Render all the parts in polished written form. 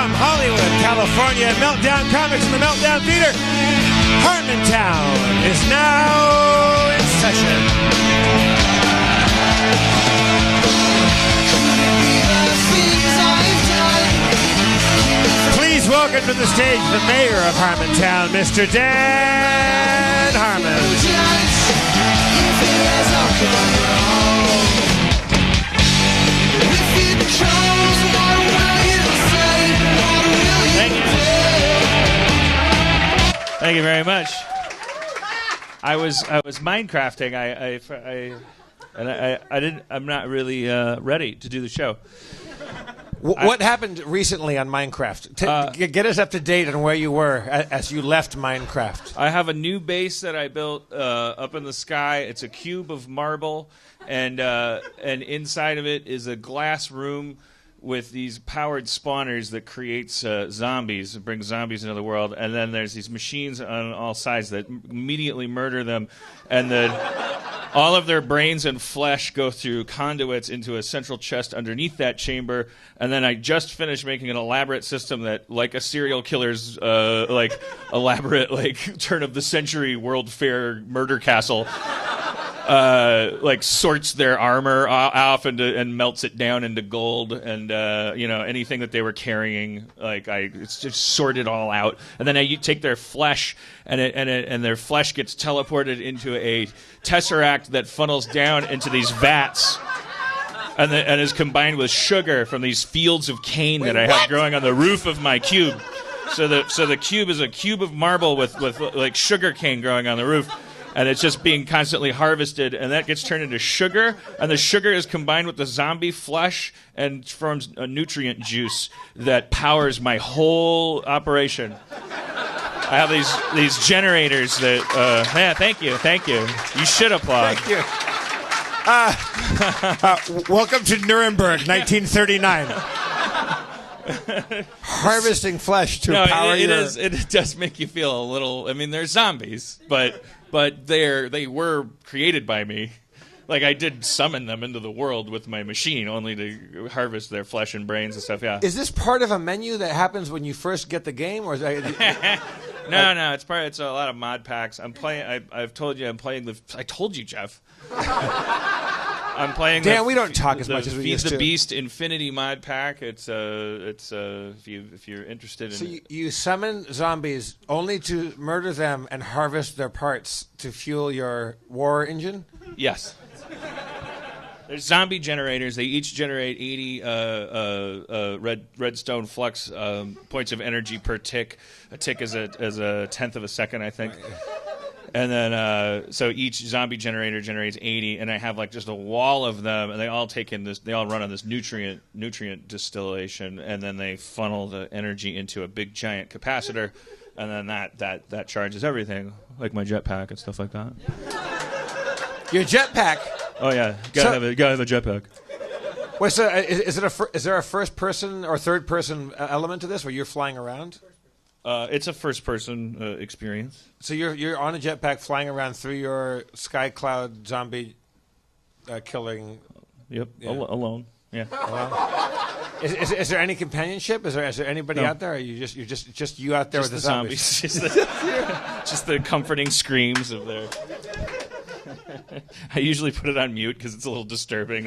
From Hollywood, California, Meltdown Comics in the Meltdown Theater, Harmontown is now in session. Please welcome to the stage the mayor of Harmontown, Mr. Dan Harmon. Thank you very much. I was Minecrafting. I'm not really ready to do the show. What happened recently on Minecraft? Get us up to date on where you were as you left Minecraft. I have a new base that I built up in the sky. It's a cube of marble, and inside of it is a glass room with these powered spawners that creates zombies, brings zombies into the world, and then there's these machines on all sides that immediately murder them, and then all of their brains and flesh go through conduits into a central chest underneath that chamber, and then I just finished making an elaborate system that, like a serial killer's elaborate turn of the century World Fair murder castle, sorts their armor off and melts it down into gold, and anything that they were carrying, it's just sorted all out, and then I take their flesh and their flesh gets teleported into a tesseract that funnels down into these vats, and is combined with sugar from these fields of cane that I have growing on the roof of my cube. So the cube is a cube of marble with sugar cane growing on the roof. And it's just being constantly harvested, and that gets turned into sugar, and the sugar is combined with the zombie flesh and forms a nutrient juice that powers my whole operation. I have these generators that... thank you. You should applaud. Thank you. Welcome to Nuremberg, 1939. Harvesting flesh to power It does make you feel a little... I mean, they're zombies, but they were created by me. I did summon them into the world with my machine, only to harvest their flesh and brains and stuff. Yeah. Is this part of a menu that happens when you first get the game, or is that? No. It's a lot of mod packs. I'm playing. I've told you I'm playing the. I told you, Jeff. I'm playing. Dan, we don't talk as much as we Feed used the to. Beast Infinity mod pack. It's if you're interested in. So you summon zombies only to murder them and harvest their parts to fuel your war engine? Yes. There's zombie generators. They each generate 80 redstone flux points of energy per tick. A tick is a tenth of a second, I think. And then, so each zombie generator generates 80, and I have just a wall of them, and they all take in this. They all run on this nutrient distillation, and then they funnel the energy into a big giant capacitor, and then that charges everything, like my jetpack and stuff like that. Your jetpack. Oh yeah, gotta have a jetpack. Wait, so is there a first person or third person element to this where you're flying around? It's a first-person experience. So you're on a jetpack flying around through your sky cloud zombie killing. Yep, yeah. Alone. Yeah. Is there any companionship? Is there anybody out there? Or you're just you out there just with the zombies? Just the comforting screams of their. I usually put it on mute because it's a little disturbing.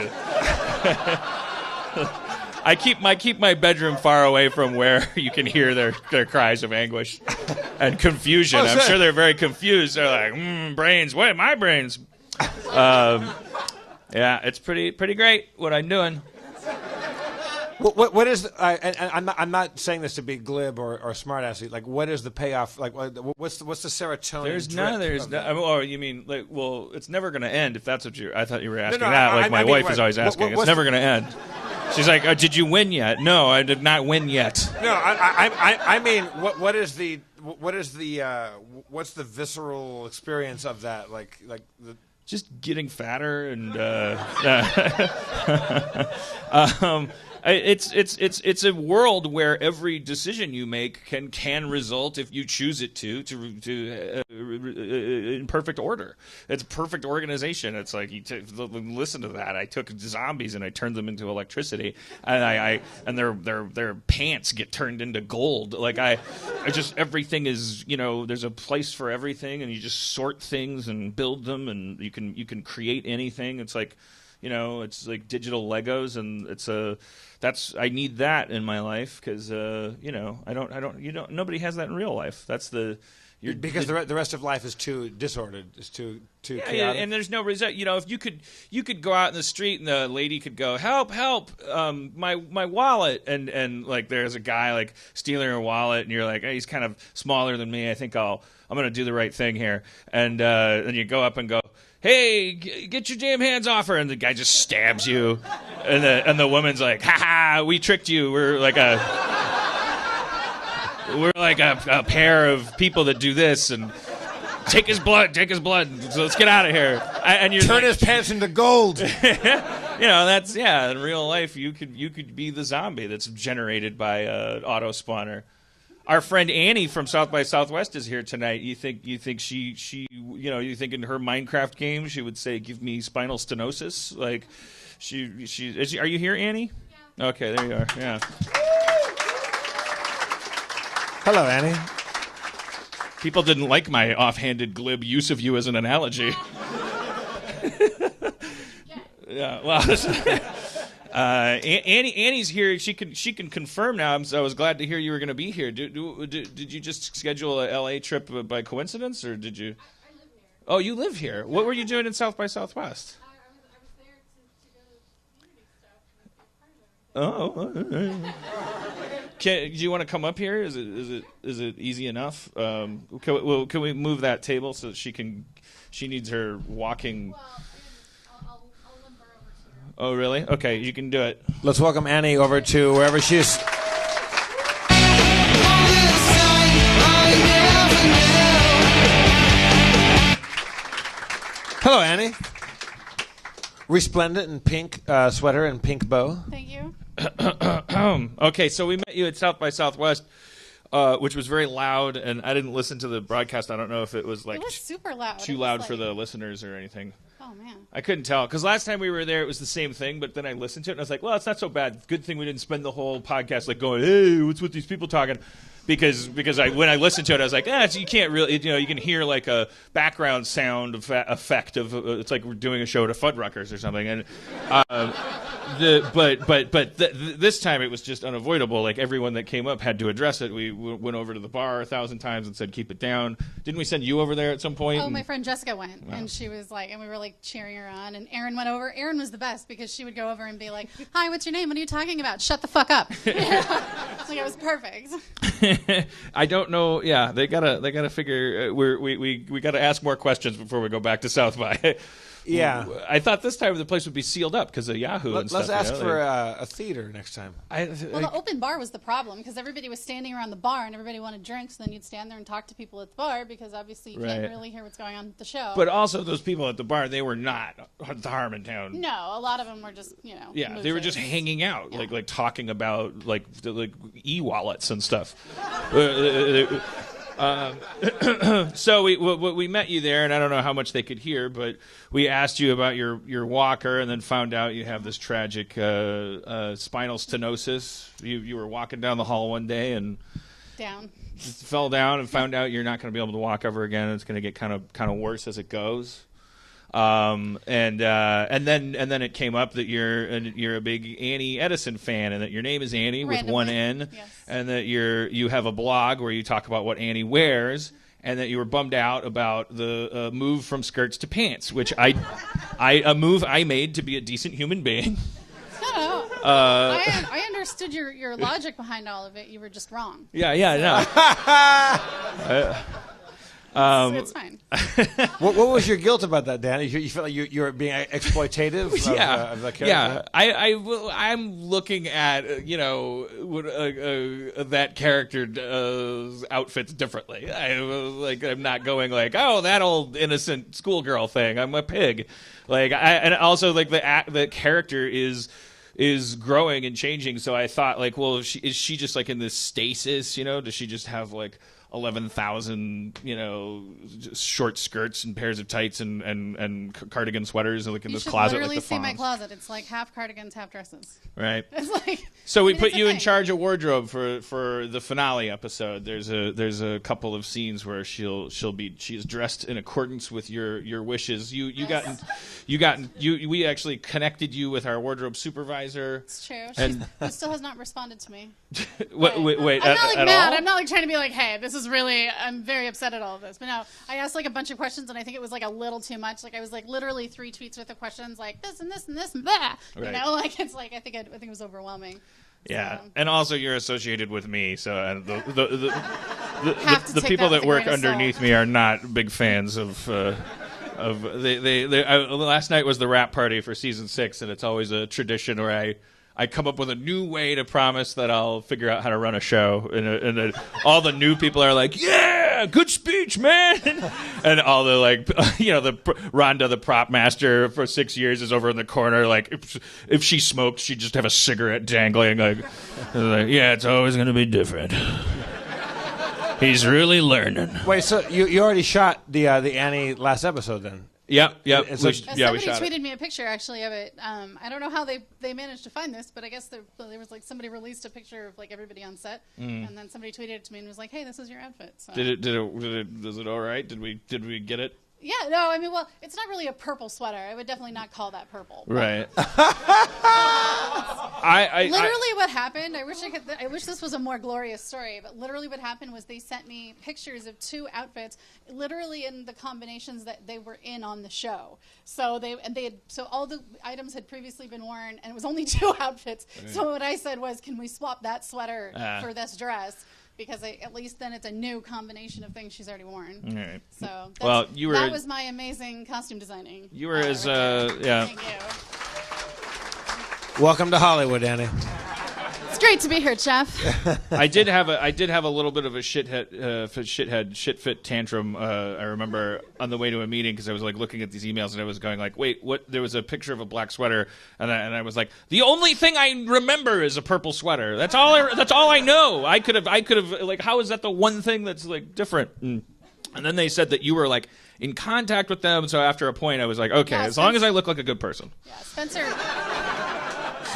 I keep my bedroom far away from where you can hear their cries of anguish and confusion. I'm sure they're very confused. They're like, brains. What? My brains. Yeah, it's pretty great what I'm doing. What is? I'm not saying this to be glib or smartassy. What is the payoff? What's the serotonin? There's no. You mean well, it's never going to end. If that's what I thought you were asking that. My wife is always asking. It's never going to end. She's like, did you win yet? No, I did not win yet. No, I mean, what's the visceral experience of that? Just getting fatter and It's a world where every decision you make can result, if you choose it to in perfect order. It's perfect organization. It's like listen to that. I took zombies and I turned them into electricity, and their pants get turned into gold. Like I just everything is, there's a place for everything, and you just sort things and build them, and you can create anything. It's like, it's like digital Legos, and I need that in my life because nobody has that in real life. That's because the rest of life is too disordered, it's too chaotic. And there's no result. If you could go out in the street and the lady could go, help, my wallet, and like there's a guy like stealing her wallet, and you're like, hey, he's kind of smaller than me. I think I'm gonna do the right thing here, and then you go up and go, hey, get your damn hands off her, and the guy just stabs you, and the woman's like, ha ha, we tricked you. We're like a pair of people that do this, and take his blood, so let's get out of here. And you turn his pants into gold. That's in real life you could be the zombie that's generated by auto spawner. Our friend Annie from South by Southwest is here tonight. You think she you think in her Minecraft game she would say, give me spinal stenosis? Like are you here, Annie? Yeah. Okay, there you are. Yeah. Hello, Annie. People didn't like my offhanded, glib use of you as an analogy. Yeah, well, Annie's here. She can confirm now. So I was glad to hear you were going to be here. Did you just schedule a LA trip by coincidence, or did you? I live here. Oh, you live here. What were you doing in South by Southwest? I was there to go to community stuff. Do you want to come up here? Is it easy enough? Can we move that table so that she needs her walking? Well, I'll limber over to her. Oh, really? Okay, you can do it. Let's welcome Annie over to wherever she is. Hello, Annie. Resplendent in pink sweater and pink bow. Thank you. Okay, so we met you at South by Southwest, which was very loud, and I didn't listen to the broadcast. I don't know if it was It was super loud. too loud for the listeners or anything. Oh, man. I couldn't tell, because last time we were there, it was the same thing, but then I listened to it, and I was like, well, it's not so bad. Good thing we didn't spend the whole podcast like going, hey, what's with these people talking? Because when I listened to it, I was like, you can't really, you can hear like a background sound effect of it's like we're doing a show at a Fuddruckers or something, and this time it was just unavoidable. Like everyone that came up had to address it. We went over to the bar 1,000 times and said, keep it down. Didn't we send you over there at some point? Oh, my friend Jessica went, and she was like, and we were like cheering her on, and Erin went over. Erin was the best because she would go over and be like, hi, what's your name? What are you talking about? Shut the fuck up. Like it was perfect. I don't know. Yeah, they gotta figure. We gotta ask more questions before we go back to South by. Yeah, I thought this time the place would be sealed up because of Yahoo and stuff. Let's ask for a theater next time. The open bar was the problem because everybody was standing around the bar and everybody wanted drinks. And then you'd stand there and talk to people at the bar because obviously you can't really hear what's going on at the show. But also those people at the bar, they were not at the Harmontown. No, a lot of them were just Yeah, they were just hanging out, like talking about like e-wallets and stuff. So we met you there, and I don't know how much they could hear, but we asked you about your walker, and then found out you have this tragic spinal stenosis. You were walking down the hall one day and just fell down, and found out you're not going to be able to walk ever again. It's going to get kind of worse as it goes. And then it came up that you're a big Annie Edison fan, and that your name is Annie with one N, yes. And that you have a blog where you talk about what Annie wears, and that you were bummed out about the move from skirts to pants, which a move I made to be a decent human being. No. I understood your logic behind all of it. You were just wrong. Yeah, no. It's fine. What was your guilt about that, Dan? You felt like you were being exploitative of the character? Yeah. I'm looking at that character's outfits differently. I'm not going like, oh, that old innocent schoolgirl thing. I'm a pig. And also like the character is is growing and changing. So I thought, like, well, is she just like in this stasis? Does she just have like 11,000, just short skirts and pairs of tights and cardigan sweaters, and like in this closet? You should literally like the see my Fonz. closet. It's like half cardigans, half dresses. Right. It's like. So we put you in charge of wardrobe for the finale episode. There's a couple of scenes where she's dressed in accordance with your wishes. We actually connected you with our wardrobe supervisor. It's true. She still has not responded to me. Wait. I'm not like mad. All? I'm not like trying to be like, hey, this is really. I'm very upset at all of this. But no, I asked like a bunch of questions, and I think it was like a little too much. Like I was like literally 3 tweets worth of questions, like this and this and this and that. Right. Like it's like I think it was overwhelming. Yeah, So. and also you're associated with me, so the take people that that with a work grain of underneath salt. me are not big fans of. Last night was the rap party for season 6, and it's always a tradition where I come up with a new way to promise that I'll figure out how to run a show, and all the new people are like, "Yeah, good speech, man," and all the Rhonda, the prop master for 6 years, is over in the corner, like if she smoked, she'd just have a cigarette dangling, like yeah, it's always gonna be different. He's really learning. Wait, so you already shot the Annie last episode then? Yep. We Somebody shot tweeted me a picture actually of it. I don't know how they managed to find this, but I guess there was like somebody released a picture of like everybody on set, and then somebody tweeted it to me and was like, "Hey, this is your outfit." So. Was it all right? Did we get it? Yeah, no, I mean, well, it's not really a purple sweater. I would definitely not call that purple. Right. Literally what happened, I wish this was a more glorious story, but literally what happened was they sent me pictures of 2 outfits, literally in the combinations that they were in on the show. So so all the items had previously been worn, and it was only 2 outfits. Right. So what I said was, can we swap that sweater for this dress? Because at least then it's a new combination of things she's already worn. All right. So that was my amazing costume designing. You were yeah. Thank you. Welcome to Hollywood, Annie. It's great to be here, Jeff. I did have a little bit of a shit fit tantrum. I remember on the way to a meeting because I was like looking at these emails and I was going like, wait, what? There was a picture of a black sweater and I was like, the only thing I remember is a purple sweater. That's all I know. I could have like, how is that the one thing that's like different? And then they said that you were like in contact with them. So after a point, I was like, okay, as long as I look like a good person. Yeah, Spencer.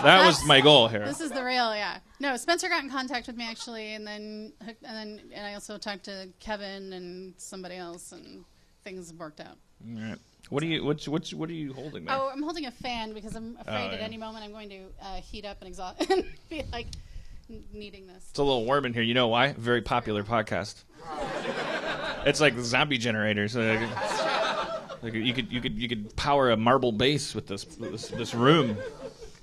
That was my goal here. This is the real, yeah. No, Spencer got in contact with me actually, and I also talked to Kevin and somebody else, and things worked out. All right. What are you holding there? Oh, I'm holding a fan because I'm afraid at any moment I'm going to heat up and exhaust and be like needing this. It's a little warm in here. You know why? Very popular podcast. It's like the zombie generators. Like you could power a marble base with this room.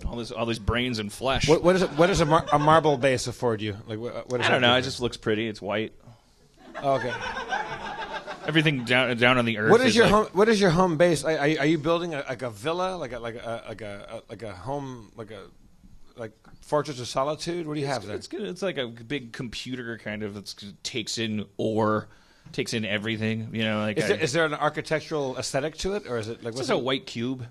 All these brains and flesh. What does a marble base afford you? Like what is I don't know. It just looks pretty. It's white. Oh, okay. Everything down on the earth. What is your home base? Are you building like a villa, like a home, like Fortress of Solitude? What do you have there? It's good. It's like a big computer kind of. It takes in ore, takes in everything. Like is there an architectural aesthetic to it, or is it like what's a white cube?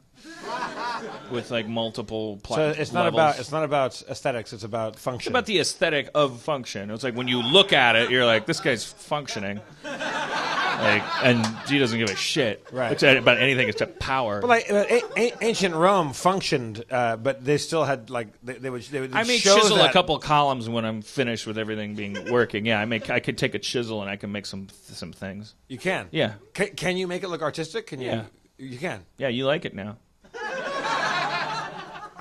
With like multiple so it's not about aesthetics, it's about function. It's about the aesthetic of function. It's like when you look at it, you're like, this guy's functioning. And he doesn't give a shit about anything except power. But ancient Rome functioned, but they still had like they would. I may chisel a couple columns when I'm finished with everything being working. Yeah, I could take a chisel and I can make some things. You can. Yeah. Can you make it look artistic? Can you? Yeah. You can. Yeah, you like it now.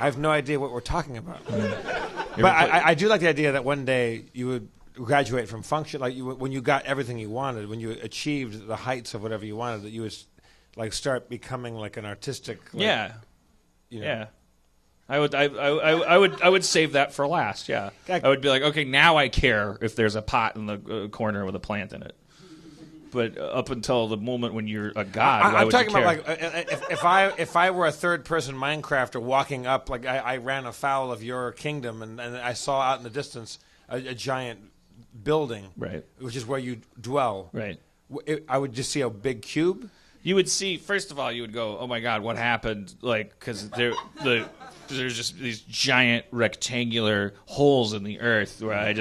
I have no idea what we're talking about. But I do like the idea that one day you would graduate from function, like when you got everything you wanted, when you achieved the heights of whatever you wanted, that you would like start becoming like an artistic. Yeah. I would save that for last. Yeah. I would be like, okay, now I care if there's a pot in the corner with a plant in it. But up until the moment when you're a god, why would you care? I'm talking about like if I were a third-person Minecrafter walking up, like I ran afoul of your kingdom, and I saw out in the distance a giant building, right, which is where you dwell. Right. I would just see a big cube. You would see. First of all, you would go, "Oh my God, what happened?" Like because there's just these giant rectangular holes in the earth where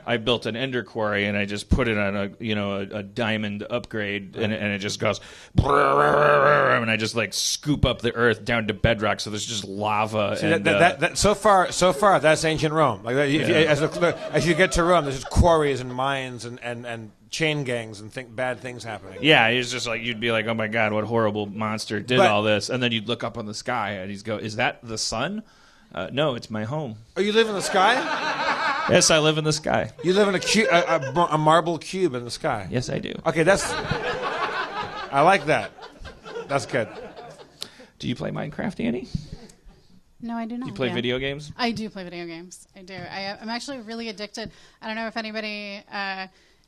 I built an ender quarry and I just put it on a diamond upgrade and it just goes and I just like scoop up the earth down to bedrock, so there's just lava. See, so far that's ancient Rome. Like as you get to Rome, there's just quarries and mines and chain gangs and bad things happening. Yeah, it's just like you'd be like, oh my god, what horrible monster did all this, and then you'd look up on the sky and he'd go, is that the sun? No, it's my home. Oh, you live in the sky? Yes, I live in the sky. You live in a marble cube in the sky? Yes, I do. Okay, I like that. That's good. Do you play Minecraft, Annie? No, I do not. You play video games? I do play video games. I do. I'm actually really addicted. I don't know if anybody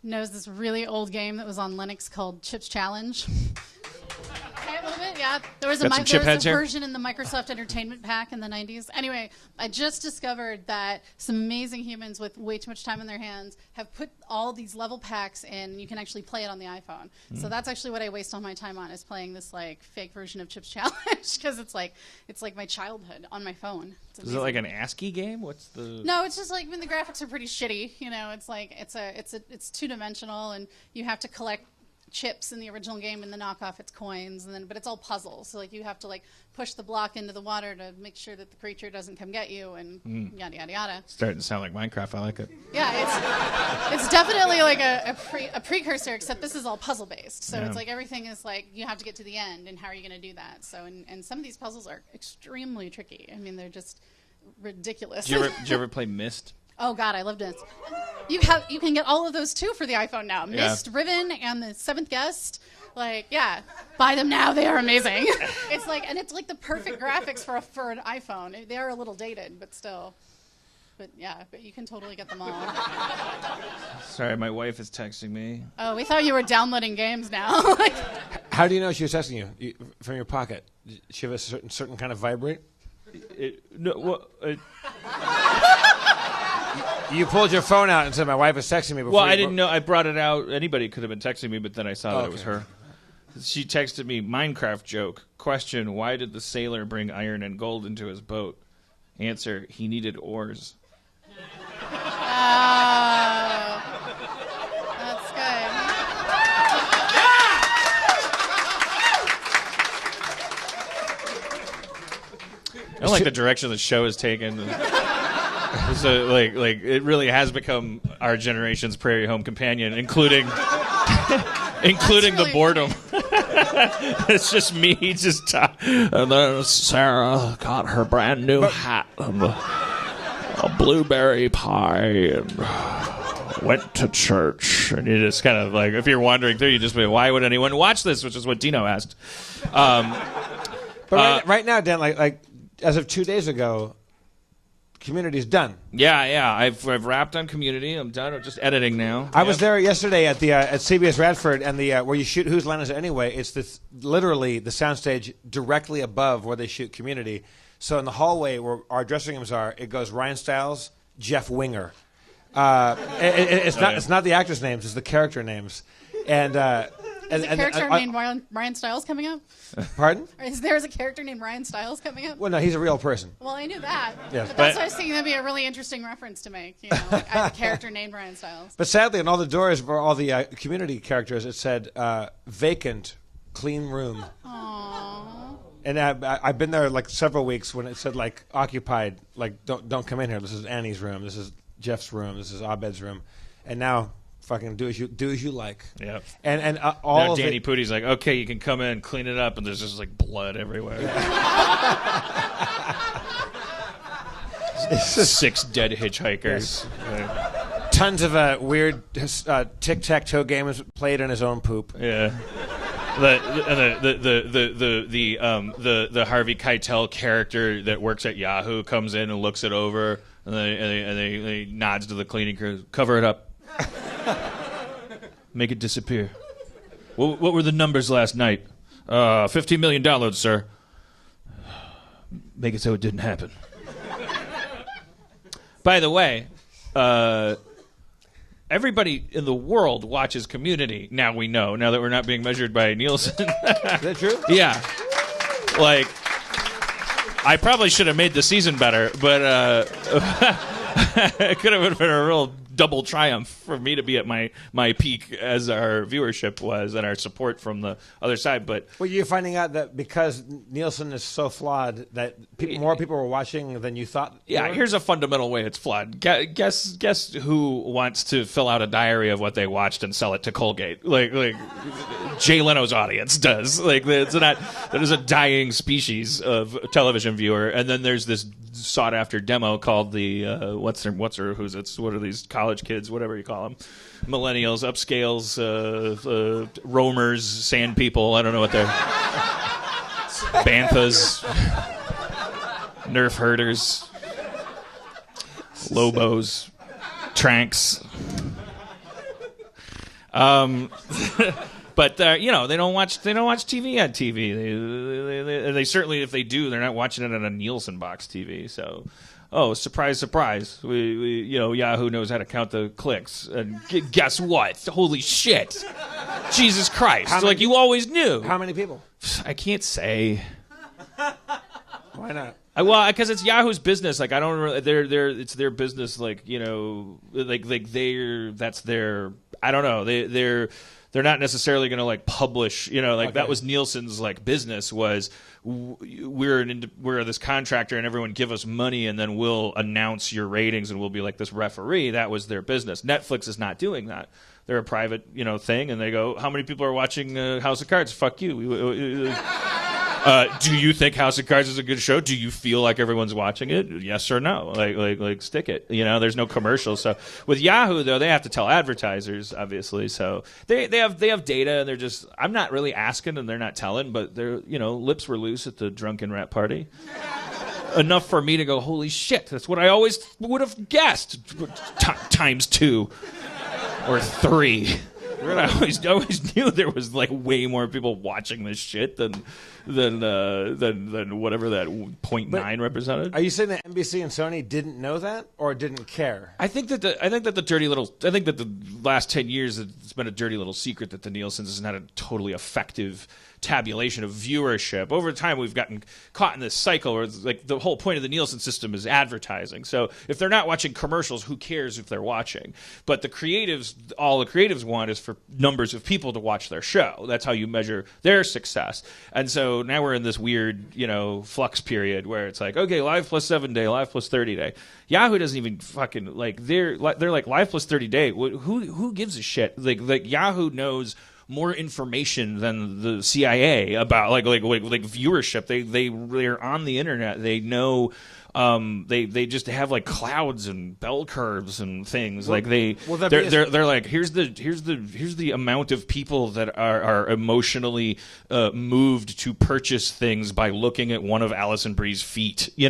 knows this really old game that was on Linux called Chips Challenge. Okay, a little bit, yeah. There was a version in the Microsoft Entertainment Pack in the 90s. Anyway, I just discovered that some amazing humans with way too much time on their hands have put all these level packs in, and you can actually play it on the iPhone. So that's actually what I waste all my time on, is playing this like fake version of Chips Challenge, because it's like my childhood on my phone. Is it like an ASCII game? What's the? No, it's just like, I mean, the graphics are pretty shitty. You know, it's like it's two-dimensional, and you have to collect chips in the original game, and the knockoff it's coins, but it's all puzzles. So like you have to like push the block into the water to make sure that the creature doesn't come get you, and yada yada yada. Starting to sound like Minecraft. I like it. Yeah, it's definitely like a precursor, except this is all puzzle based. So it's like everything is like you have to get to the end, and how are you going to do that? So and some of these puzzles are extremely tricky. I mean, they're just ridiculous. Did you ever play Myst? Oh God, I loved it. You can get all of those too for the iPhone now. Myst, Riven, and the Seventh Guest. Like, yeah, buy them now. They are amazing. It's like the perfect graphics for an iPhone. They are a little dated, but still. But you can totally get them all. Sorry, my wife is texting me. Oh, we thought you were downloading games now. How do you know she was texting you from your pocket? Did she have a certain kind of vibrate? You pulled your phone out and said, "My wife is texting me." Well, I didn't know. I brought it out. Anybody could have been texting me, but then I saw that it was her. She texted me, Minecraft joke. Question, why did the sailor bring iron and gold into his boat? Answer, he needed oars. That's good. I don't like the direction the show has taken. So, like, it really has become our generation's Prairie Home Companion, including the boredom. It's just me, just talking. And then Sarah got her brand new hat and a blueberry pie and went to church. And you just kind of like, if you're wandering through, you just be, why would anyone watch this? Which is what Dino asked. But right now, Dan, like as of 2 days ago, Community's done. Yeah. I've wrapped on Community. I'm done. I'm just editing now. I was there yesterday at CBS Radford, and where you shoot Whose Line Is It Anyway? It's literally the soundstage directly above where they shoot Community. So in the hallway where our dressing rooms are, it goes Ryan Stiles, Jeff Winger. It's not the actors' names; it's the character names. And is a character named Ryan Stiles coming up? Pardon? Is there a character named Ryan Stiles coming up? Well, no, he's a real person. Well, I knew that. Yes. But that's why I was thinking that'd be a really interesting reference to make. You know, like I have a character named Ryan Stiles. But sadly, on all the doors for all the Community characters, it said vacant, clean room. Aww. And I've been there like several weeks when it said like occupied, like don't come in here. This is Annie's room. This is Jeff's room. This is Abed's room. And now, fucking do as you like. Yeah. And all of Danny Pootie's like, okay, you can come in, clean it up, and there's just like blood everywhere. It's just 6 dead hitchhikers. Yes. Tons of weird tic-tac-toe games played in his own poop. Yeah. The Harvey Keitel character that works at Yahoo comes in and looks it over, and they nods to the cleaning crew. Cover it up. Make it disappear. What were the numbers last night? $15 million, sir. Make it so it didn't happen. By the way, everybody in the world watches Community. Now we know. Now that we're not being measured by Nielsen. Is that true? Yeah. Like, I probably should have made the season better, but it could have been a real double triumph for me to be at my peak as our viewership was and our support from the other side. But well, you're finding out that because Nielsen is so flawed that more people were watching than you thought. Yeah, here's a fundamental way it's flawed. Guess who wants to fill out a diary of what they watched and sell it to Colgate? Like Jay Leno's audience does. Like that is a dying species of television viewer. And then there's this sought after demo called the what are these college kids, whatever you call them, millennials, upscales, roamers, sand people. I don't know what they're banthas, nerf herders, lobos, tranks. But they don't watch TV on TV. They certainly, if they do, they're not watching it on a Nielsen box TV. So, surprise, surprise. We Yahoo knows how to count the clicks. And guess what? Holy shit! Jesus Christ! Like you always knew. How many people? I can't say. Why not? Well, because it's Yahoo's business. Like I don't really, it's their business. Like that's their. I don't know. They're not necessarily going to like publish, that was Nielsen's like business was we're this contractor and everyone give us money and then we'll announce your ratings and we'll be like this referee. That was their business. Netflix is not doing that. They're a private, thing, and they go, how many people are watching House of Cards? Fuck you. Do you think House of Cards is a good show? Do you feel like everyone's watching it? Yes or no? Like stick it. There's no commercials. So with Yahoo though, they have to tell advertisers, obviously. So they have data, and they're just. I'm not really asking, and they're not telling, but they're lips were loose at the drunken rap party. Enough for me to go, holy shit! That's what I always would have guessed. Times 2 or 3. I always knew there was like way more people watching this shit than whatever that 0.9 represented. Are you saying that NBC and Sony didn't know that or didn't care? I think that the last 10 years it's been a dirty little secret that the Nielsen's is not a totally effective tabulation of viewership. Over time, we've gotten caught in this cycle where it's like the whole point of the Nielsen system is advertising. So if they're not watching commercials, who cares if they're watching? But all the creatives want is for numbers of people to watch their show. That's how you measure their success. And so now we're in this weird, flux period where it's like, okay, live plus 7-day, live plus 30-day. Yahoo doesn't even fucking they're like live plus 30-day. Who gives a shit? Like Yahoo knows more information than the CIA about like viewership. They're on the internet. They know. They just have like clouds and bell curves and things. They're like here's the amount of people that are emotionally moved to purchase things by looking at one of Alison Brie's feet. They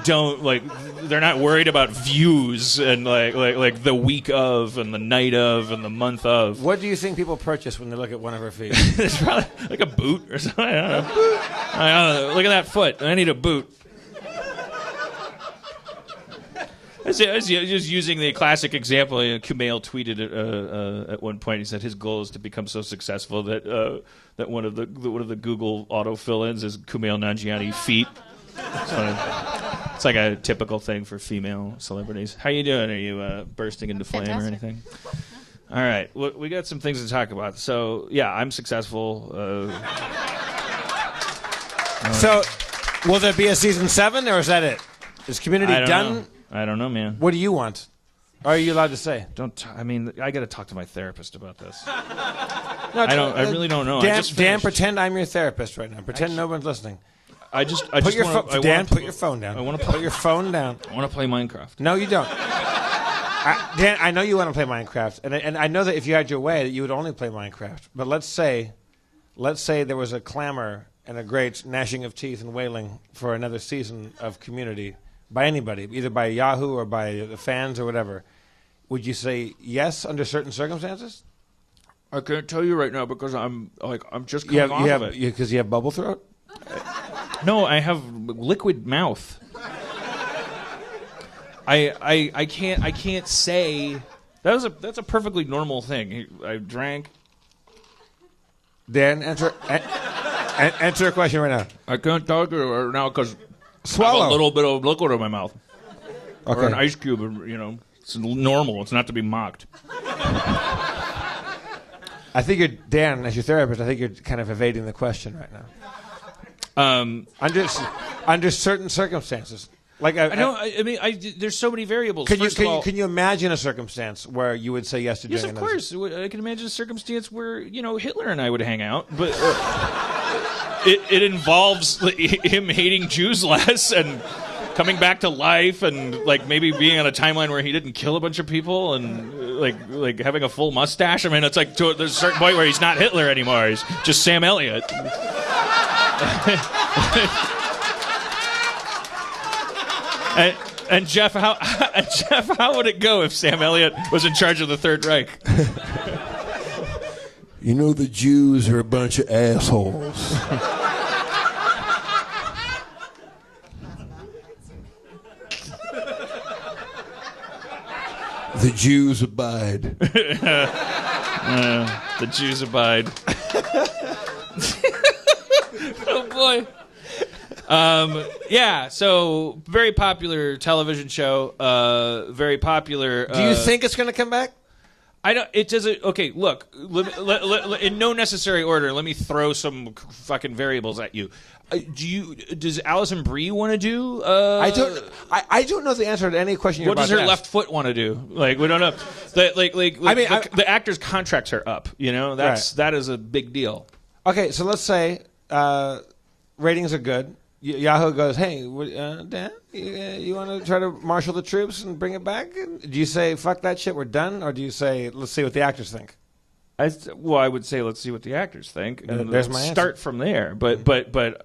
don't like they're not worried about views and like the week of and the night of and the month of. What do you think people purchase when they look at one of her feet? It's probably like a boot or something. I don't know. Look at that foot. I need a boot. I was just using the classic example. Kumail tweeted at one point. He said his goal is to become so successful that one of the Google autofill-ins is Kumail Nanjiani feet. It's like a typical thing for female celebrities. How you doing? Are you bursting into flame or anything? All right, we got some things to talk about. So yeah, I'm successful. So will there be a season 7 or is that it? Is Community done? Know. I don't know, man. What do you want? Are you allowed to say? I got to talk to my therapist about this. No, I really don't know. Dan, pretend I'm your therapist right now. Pretend no one's listening. Put your phone down. I want to put your phone down. I want to play Minecraft. No, you don't. Dan, I know you want to play Minecraft, and I know that if you had your way, that you would only play Minecraft. But let's say there was a clamor and a great gnashing of teeth and wailing for another season of Community. By anybody, either by Yahoo or by the fans or whatever, would you say yes under certain circumstances? I can't tell you right now because I'm just coming off of it. Because you have bubble throat? No, I have liquid mouth. I can't say that's a perfectly normal thing. I drank. Dan, answer. Answer a question right now. I can't talk to you right now because Swallow. I have a little bit of liquid in my mouth. Okay. Or an ice cube, It's normal. It's not to be mocked. I think Dan, as your therapist, I think you're kind of evading the question right now. Under certain circumstances. Like there's so many variables. Can you imagine a circumstance where you would say yes to doing Yes, of course. I can imagine a circumstance where, Hitler and I would hang out, but it involves him hating Jews less and coming back to life and like maybe being on a timeline where he didn't kill a bunch of people and like having a full mustache. I mean, it's like there's a certain point where he's not Hitler anymore. He's just Sam Elliott. And Jeff, how would it go if Sam Elliott was in charge of the Third Reich? The Jews are a bunch of assholes. The Jews abide. The Jews abide. Oh boy. So very popular television show. Very popular. Do you think it's going to come back? I don't. It doesn't. Okay, look. In no necessary order, let me throw some fucking variables at you. Does Alison Brie want to do? I don't know the answer to any question you're what about to ask. What does her left foot want to do? Like, we don't know. The actors' contracts are up. That is a big deal. Okay, so let's say ratings are good. Yahoo goes, hey, Dan, you want to try to marshal the troops and bring it back? Do you say, fuck that shit, we're done? Or do you say, let's see what the actors think? I would say let's see what the actors think, and there's my start answer. From there. But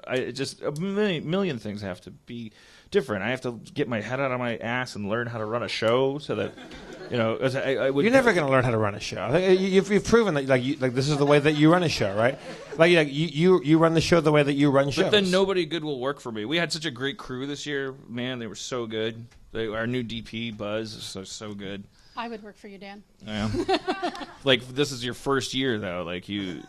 I just a million things have to be different. I have to get my head out of my ass and learn how to run a show so that I would. You're never going to learn how to run a show. You've proven that like this is the way that you run a show, right? Like you run the show the way that you run shows. But then nobody good will work for me. We had such a great crew this year, man. They were so good. Our new DP Buzz is so good. I would work for you, Dan. Yeah. Like this is your first year though. You.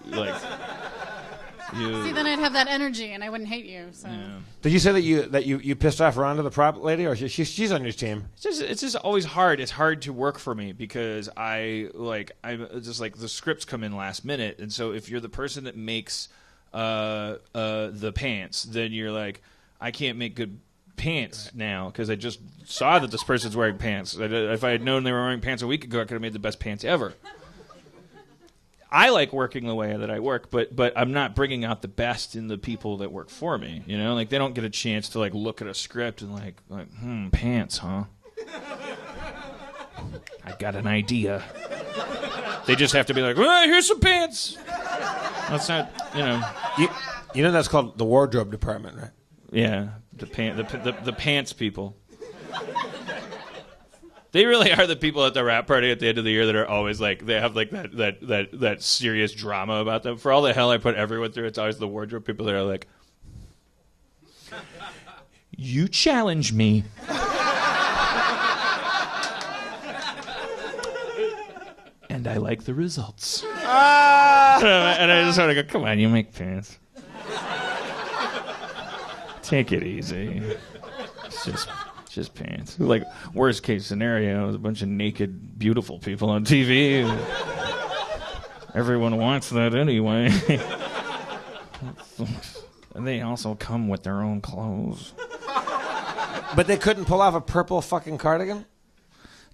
See, then I'd have that energy and I wouldn't hate you. So. Yeah. Did you say that you pissed off Rhonda, the prop lady, or she's on your team? It's just always hard. It's hard to work for me because I'm just like the scripts come in last minute, and so if you're the person that makes the pants, then you're like, I can't make good pants now because I just saw that this person's wearing pants. If I had known they were wearing pants a week ago, I could have made the best pants ever. I like working the way that I work, but I'm not bringing out the best in the people that work for me. They don't get a chance to look at a script and pants, huh? I got an idea. They just have to be like, here's some pants. That's not, That's called the wardrobe department, right? Yeah, the pants people. They really are the people at the rap party at the end of the year that are always they have that serious drama about them. For all the hell I put everyone through, it's always the wardrobe people that are like, you challenge me. And I like the results. And I just want to go, come on, you make pants. Take it easy. It's just pants. Worst case scenario is a bunch of naked, beautiful people on TV. Everyone wants that anyway. And they also come with their own clothes. But they couldn't pull off a purple fucking cardigan?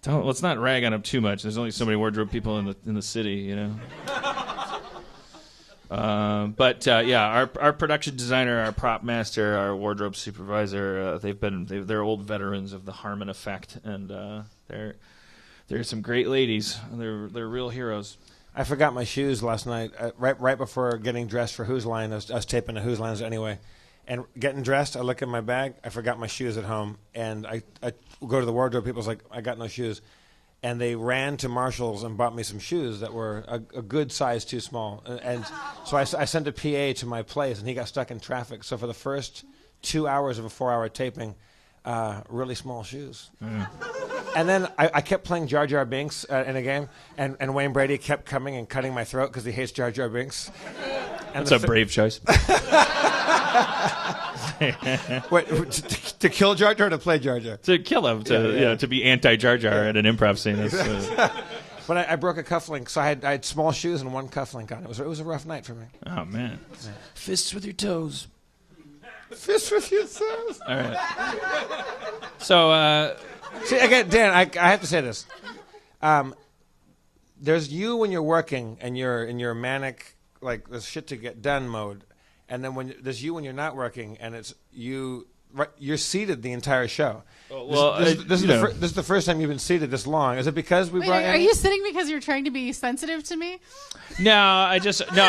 Let's not rag on them too much. There's only so many wardrobe people in the city, Our production designer, our prop master, our wardrobe supervisor, they're old veterans of the Harmon effect, and they're some great ladies. They're real heroes. I forgot my shoes last night. Right before getting dressed for Who's Line, I was taping the Who's Lines anyway, and getting dressed, I look in my bag. I forgot my shoes at home, and I go to the wardrobe. People's like, I got no shoes. And they ran to Marshall's and bought me some shoes that were a good size too small. And so I sent a PA to my place, and he got stuck in traffic. So for the first 2 hours of a 4-hour taping, really small shoes. Mm. And then I kept playing Jar Jar Binks in a game, and Wayne Brady kept coming and cutting my throat because he hates Jar Jar Binks. That's a brave choice. Wait, to kill Jar Jar or to play Jar Jar? To kill him, to be anti-Jar Jar at an improv scene. But I broke a cufflink, so I had small shoes and one cufflink on. It was a rough night for me. Oh, man. Yeah. Fists with your toes. Fists with your toes. All right. So, see, again, Dan, I have to say this. There's you when you're working and you're in your manic, like, there's shit to get done mode. And then there's you when you're not working and it's you... Right, you're seated the entire show. Well, this is the first time you've been seated this long. Is it because we brought? Are you sitting because you're trying to be sensitive to me? No, I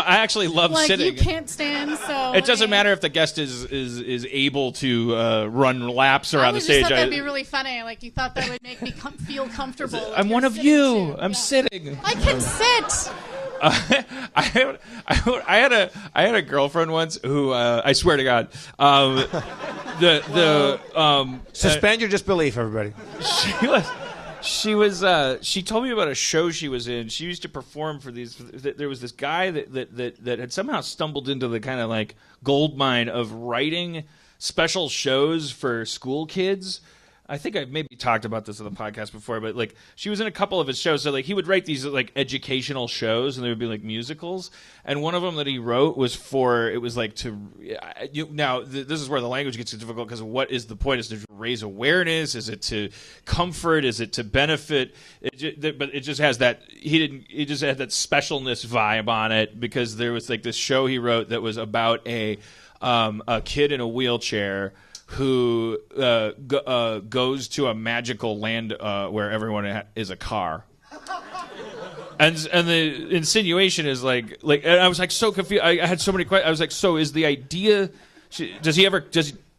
actually love like sitting. You can't stand, so it doesn't matter if the guest is able to run laps around the stage. I thought that'd be really funny. Like you thought that would make me feel comfortable. I'm one of you. Too. I'm sitting. I can sit. I had a girlfriend once who I swear to God, suspend your disbelief, everybody. She told me about a show she was in. She used to perform for these. There was this guy that had somehow stumbled into the kind of like gold mine of writing special shows for school kids. I think I've maybe talked about this on the podcast before, but like she was in a couple of his shows. So like he would write these like educational shows, and they would be like musicals. And one of them that he wrote was this is where the language gets difficult because what is the point? Is it to raise awareness? Is it to comfort? Is it to benefit? But it just has that it just had that specialness vibe on it because there was like this show he wrote that was about a kid in a wheelchair who goes to a magical land where everyone is a car, and the insinuation is like, and I was like so confused. I had so many questions. I was like, so is the idea? Does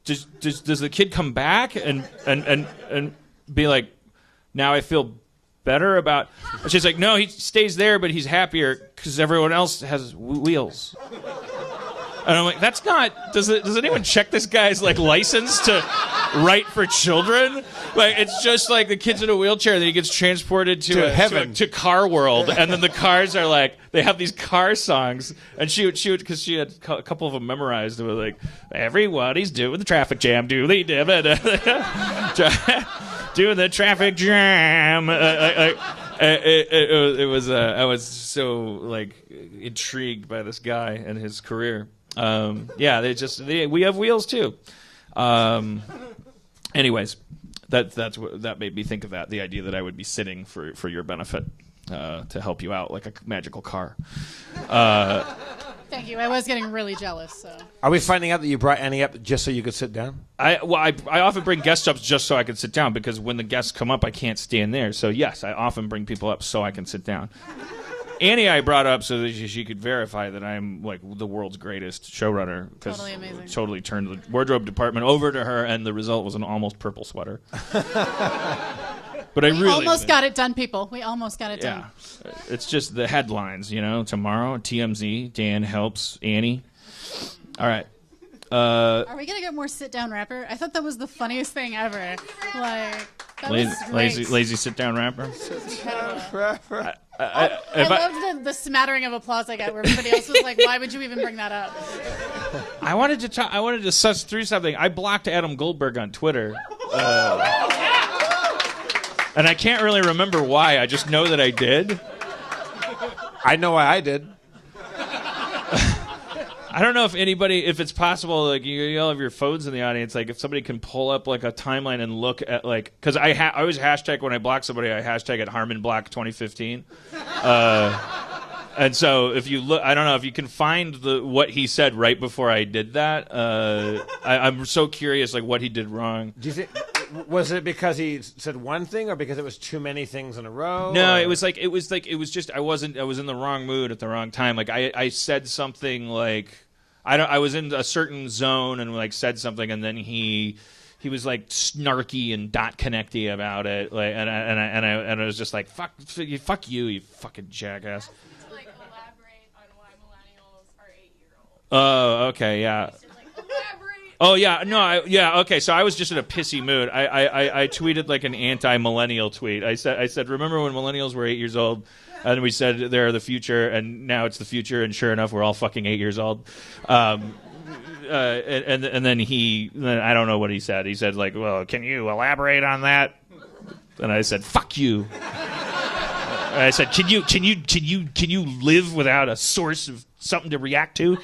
the kid come back and be like, now I feel better about? And she's like, no, he stays there, but he's happier because everyone else has wheels. And I'm like, that's not. Does anyone check this guy's like license to write for children? Like, it's just like the kid's in a wheelchair, then he gets transported to heaven, to Car World, and then the cars are like they have these car songs, and she would because she had a couple of them memorized. They were like, everybody's doing the traffic jam, doing the traffic jam. It was. I was so like intrigued by this guy and his career. We have wheels too. Anyways, that made me think of that. The idea that I would be sitting for your benefit to help you out like a magical car. Thank you. I was getting really jealous. So. Are we finding out that you brought Annie up just so you could sit down? I often bring guests up just so I can sit down because when the guests come up, I can't stand there. So yes, I often bring people up so I can sit down. Annie I brought up so that she could verify that I'm like the world's greatest showrunner. Totally amazing. Totally turned the wardrobe department over to her, and the result was an almost purple sweater. But we almost got it done, people. We almost got it done. Yeah, it's just the headlines, Tomorrow, TMZ, Dan helps Annie. All right. Are we gonna get more sit-down rapper? I thought that was the funniest thing ever. Like that was great. lazy sit-down rapper. I loved the smattering of applause I got, where everybody else was like, "Why would you even bring that up?" I wanted to suss through something. I blocked Adam Goldberg on Twitter, and I can't really remember why. I just know that I did. I know why I did. I don't know if it's possible, like you all have your phones in the audience, like if somebody can pull up like a timeline and look at like, because I always hashtag when I block somebody, I hashtag at Harmon Black 2015. And so if you look, I don't know if you can find what he said right before I did that. I'm so curious, like what he did wrong. Do you think? Was it because he said one thing, or because it was too many things in a row? No, it was just I was in the wrong mood at the wrong time. Like I said something like I was in a certain zone and like said something, and then he was like snarky and dot connecty about it, like and I was just like fuck you, you fucking jackass. To like elaborate on why millennials are 8-year-olds. Oh, okay, yeah. Oh yeah, no, okay. So I was just in a pissy mood. I tweeted like an anti-millennial tweet. I said, remember when millennials were 8 years old? And we said they're the future, and now it's the future, and sure enough, we're all fucking 8 years old. And then I don't know what he said. He said, like, well, can you elaborate on that? And I said, fuck you. And I said, can you live without a source of something to react to?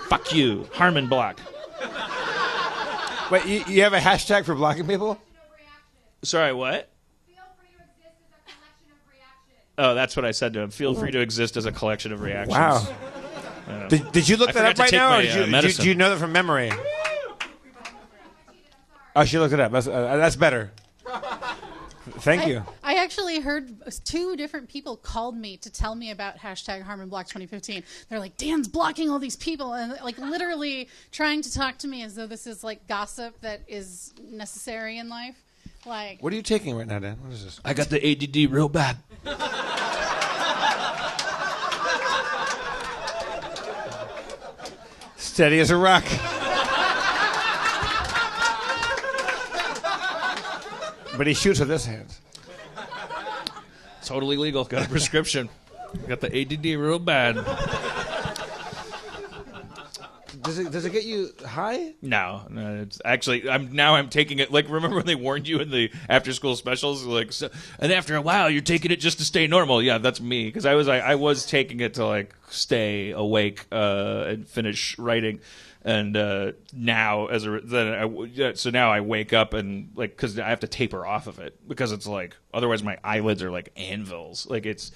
Fuck you. Harmon block. Wait, you have a hashtag for blocking people? Sorry, what? Feel free to exist as a collection of reactions. Oh, that's what I said to him. Feel free to exist as a collection of reactions. Wow. Did you look I that up forgot to right take now, my, or did you, medicine. do you know that from memory? Oh, she looked it up. That's better. Thank you. I actually heard 2 different people called me to tell me about hashtag Harmon Block 2015. They're like, Dan's blocking all these people, and like literally trying to talk to me as though this is like gossip that is necessary in life. Like, What are you taking right now, Dan? What is this? I got the ADD real bad. Steady as a rock. But he shoots with this hand. Totally legal. Got a prescription. Got the ADD real bad. Does it get you high? No, it's actually I'm taking it, like, remember when they warned you in the after school specials, like, so, and after a while you're taking it just to stay normal. Yeah, that's me, because I was taking it to like stay awake and finish writing, and now so now I wake up and, like, because I have to taper off of it, because it's like otherwise my eyelids are like anvils. Like it's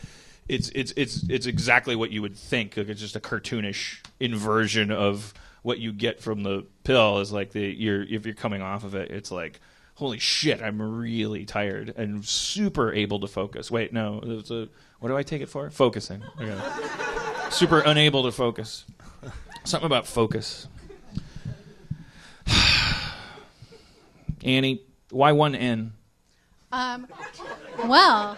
exactly what you would think. Like, it's just a cartoonish inversion of what you get from the pill. Is like if you're coming off of it, it's like, holy shit, I'm really tired and super able to focus. Wait, no, what do I take it for? Focusing. Okay. Super unable to focus. Something about focus. Annie, why 1N? well,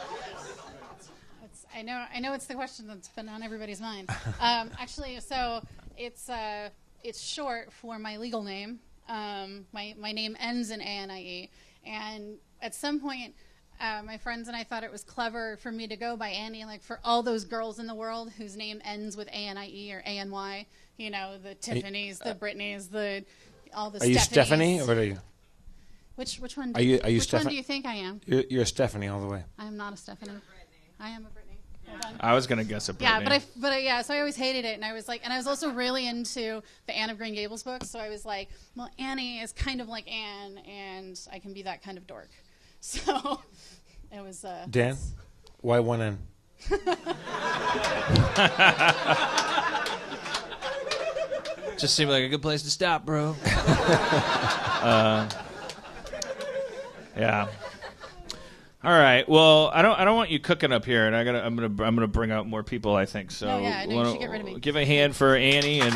I know it's the question that's been on everybody's mind. Actually, so it's short for my legal name. My name ends in A-N-I-E, and at some point, my friends and I thought it was clever for me to go by Annie, like for all those girls in the world whose name ends with A-N-I-E or A-N-Y. You know, the Tiffany's, the Britneys, all the. Are you Stephanies. Stephanie, or what are you? Which one? Are you which Stephanie? one do you think I am? You're a Stephanie all the way. I am not a Stephanie. I am a Britney. Hold on. I was gonna guess a Britney. Yeah, but so I always hated it, and I was like, and I was also really into the Anne of Green Gables books, so I was like, well, Annie is kind of like Anne, and I can be that kind of dork. So it was. Dan, why 1N? Just seemed like a good place to stop, bro. Yeah. All right. Well, I don't want you cooking up here, and I'm gonna bring out more people, I think. So No, yeah, I know you should get rid of me. Give a hand for Annie. And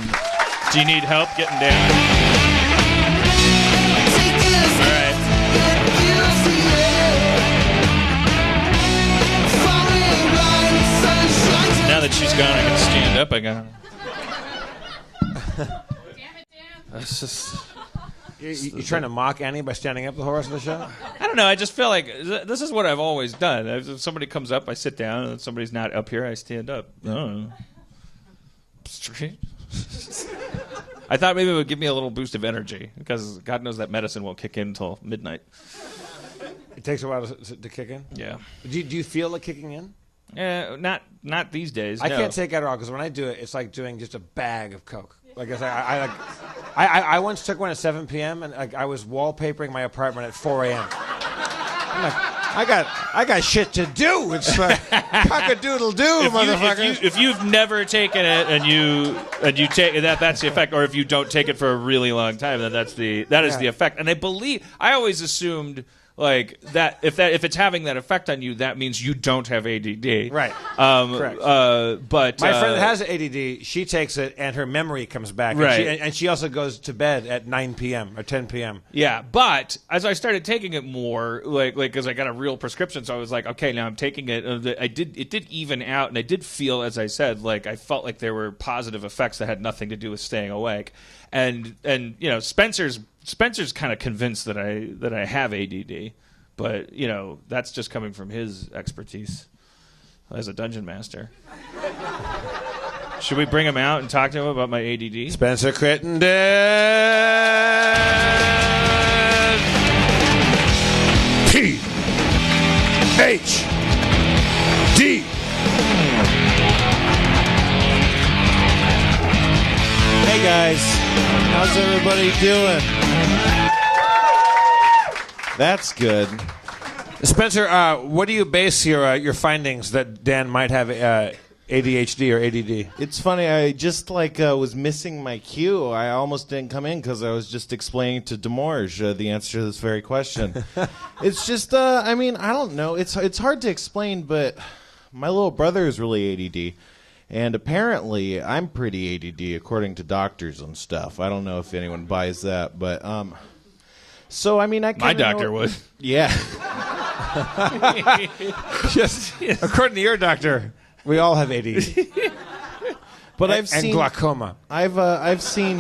do you need help getting down? All right. Now that she's gone, I can stand up. I got. Damn it, Dan. That's just. You trying to mock Annie by standing up the whole rest of the show? I don't know. I just feel like this is what I've always done. If somebody comes up, I sit down, and if somebody's not up here, I stand up. I don't know. Straight. I thought maybe it would give me a little boost of energy, because God knows that medicine won't kick in until midnight. It takes a while to kick in? Yeah. Do you feel it kicking in? Not these days. I no. can't take it at all, because when I do it, it's like doing just a bag of Coke. Like I once took one at 7 p.m. and I was wallpapering my apartment at 4 a.m. I'm like, I got shit to do. It's like cock-a-doodle-doo, motherfucker. If you've never taken it and you take that's the effect, or if you don't take it for a really long time, then that is the effect. And I always assumed, like, that if it's having that effect on you, that means you don't have ADD. Right. Correct. But my friend that has ADD, she takes it and her memory comes back. Right. And she also goes to bed at 9 p.m. or 10 p.m. Yeah, but as I started taking it more, like because I got a real prescription, so I was like, okay, now I'm taking it. It did even out, and I did feel, as I said, like I felt like there were positive effects that had nothing to do with staying awake. And you know, Spencer's kind of convinced that I have ADD, but you know, that's just coming from his expertise. as a dungeon master. Should we bring him out and talk to him about my ADD? Spencer Crittenden. P-H-D. Hey guys, how's everybody doing? That's good. Spencer, what do you base your findings that Dan might have ADHD or ADD? It's funny, I just was missing my cue. I almost didn't come in because I was just explaining to Demorge the answer to this very question. It's just, I don't know. It's hard to explain, but my little brother is really ADD. And apparently, I'm pretty ADD according to doctors and stuff. I don't know if anyone buys that, but so I my doctor would. Yeah. Just according to your doctor, we all have ADD. But and glaucoma. I've seen.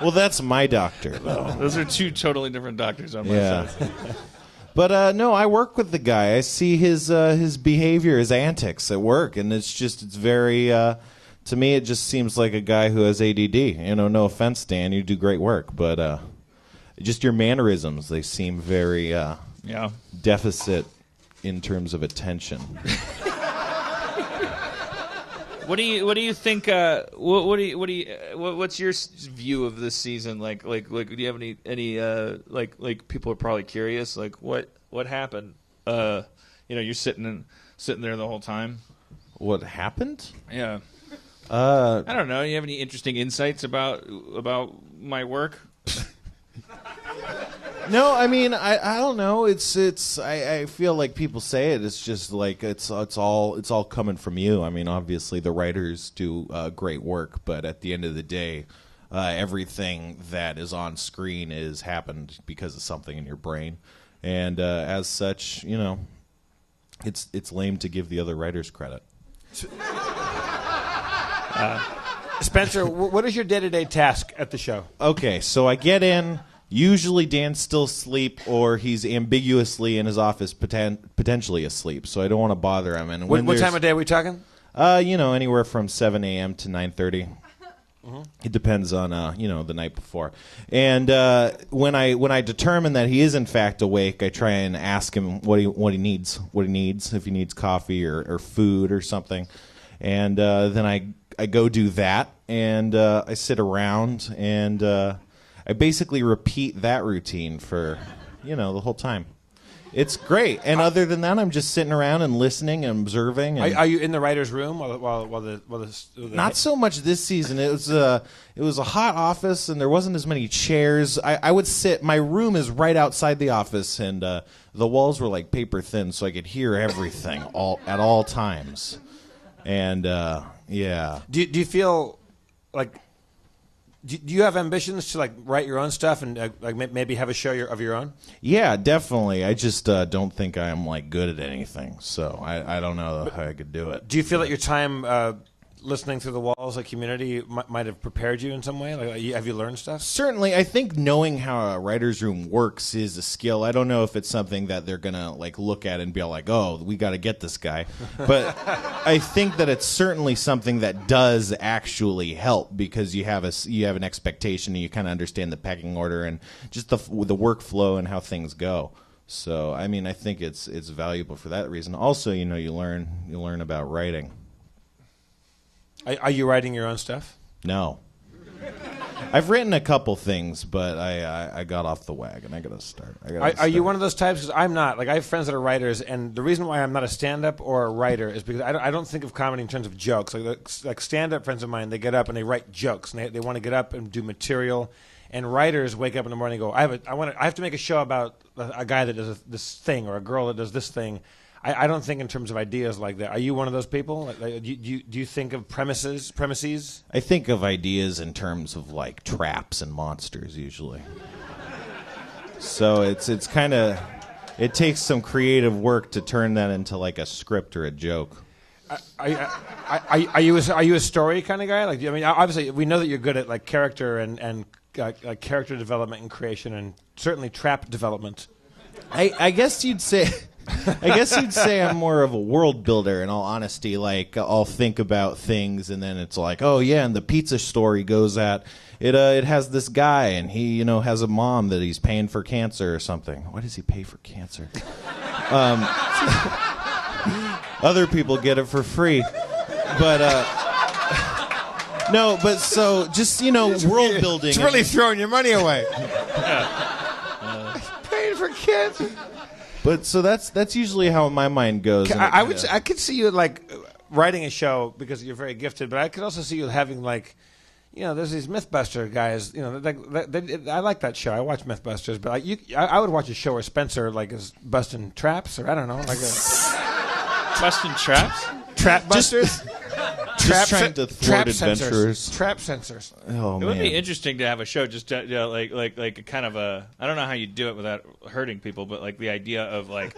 Well, that's my doctor, though. Those are two totally different doctors on my side. But no, I work with the guy. I see his behavior, his antics at work, and it's very. To me, it just seems like a guy who has ADD. No offense, Dan, you do great work, but just your mannerisms, they seem very deficit in terms of attention. What do you think? What's your view of this season? Like, do you have any like people are probably curious. Like, what happened? You're sitting there the whole time. What happened? Yeah. I don't know. You have any interesting insights about my work? No, I don't know. I feel like people say it. It's just like it's all coming from you. Obviously the writers do great work, but at the end of the day, everything that is on screen is happened because of something in your brain, and as such, it's lame to give the other writers credit. Spencer, what is your day-to-day task at the show? Okay, so I get in. Usually Dan's still asleep, or he's ambiguously in his office potentially asleep, so I don't want to bother him. And what time of day are we talking? Anywhere from 7 a.m. to 9:30. Mm-hmm. It depends on the night before. And when I determine that he is in fact awake, I try and ask him what he needs, if he needs coffee or food or something. And then I go do that, and I sit around, and I basically repeat that routine for the whole time. It's great. And other than that, I'm just sitting around and listening and observing. And are you in the writer's room while the not so much this season. It was a hot office, and there wasn't as many chairs. I would sit. My room is right outside the office, and the walls were like paper thin, so I could hear everything at all times. And yeah. Do you feel like? Do you have ambitions to write your own stuff and maybe have a show of your own? Yeah, definitely. I just don't think I'm good at anything, so I don't know how I could do it. Do you feel that your time listening through the walls of Community might have prepared you in some way? Have you learned stuff? Certainly. I think knowing how a writer's room works is a skill. I don't know if it's something that they're going to look at and be like, oh, we got to get this guy. But I think that it's certainly something that does actually help, because you have an expectation and you kind of understand the pecking order and just the workflow and how things go. So, I think it's valuable for that reason. Also, you learn about writing. Are you writing your own stuff? No. I've written a couple things, but I got off the wagon. I got to start. Are you one of those types? Because I'm not. I have friends that are writers, and the reason why I'm not a stand-up or a writer is because I don't think of comedy in terms of jokes. Like stand-up friends of mine, they get up and they write jokes, and they want to get up and do material. And writers wake up in the morning and go, I have to make a show about a guy that does this thing or a girl that does this thing. I don't think in terms of ideas like that. Are you one of those people? Do you think of premises? I think of ideas in terms of traps and monsters usually. So it's kind of, it takes some creative work to turn that into a script or a joke. Are you a story kind of guy? Obviously we know that you're good at character and character development and creation, and certainly trap development. I guess you'd say I guess you'd say I'm more of a world builder, in all honesty. Like, I'll think about things, and then it's like, oh, yeah, and the pizza store he goes at, it has this guy, and he, has a mom that he's paying for cancer or something. Why does he pay for cancer? Other people get it for free. But, no, but so, just, world building. It's really throwing your money away. Paying for cancer. But so that's usually how my mind goes. I could see you like writing a show because you're very gifted, but I could also see you having like, there's these MythBuster guys. I like that show. I watch MythBusters, but I would watch a show where Spencer like is busting traps, or I don't know, like busting traps, trap busters. Just trying to thwart adventurers. Trap sensors. Oh, man. It would be interesting to have a show just like a kind of a, I don't know how you do it without hurting people, but like the idea of like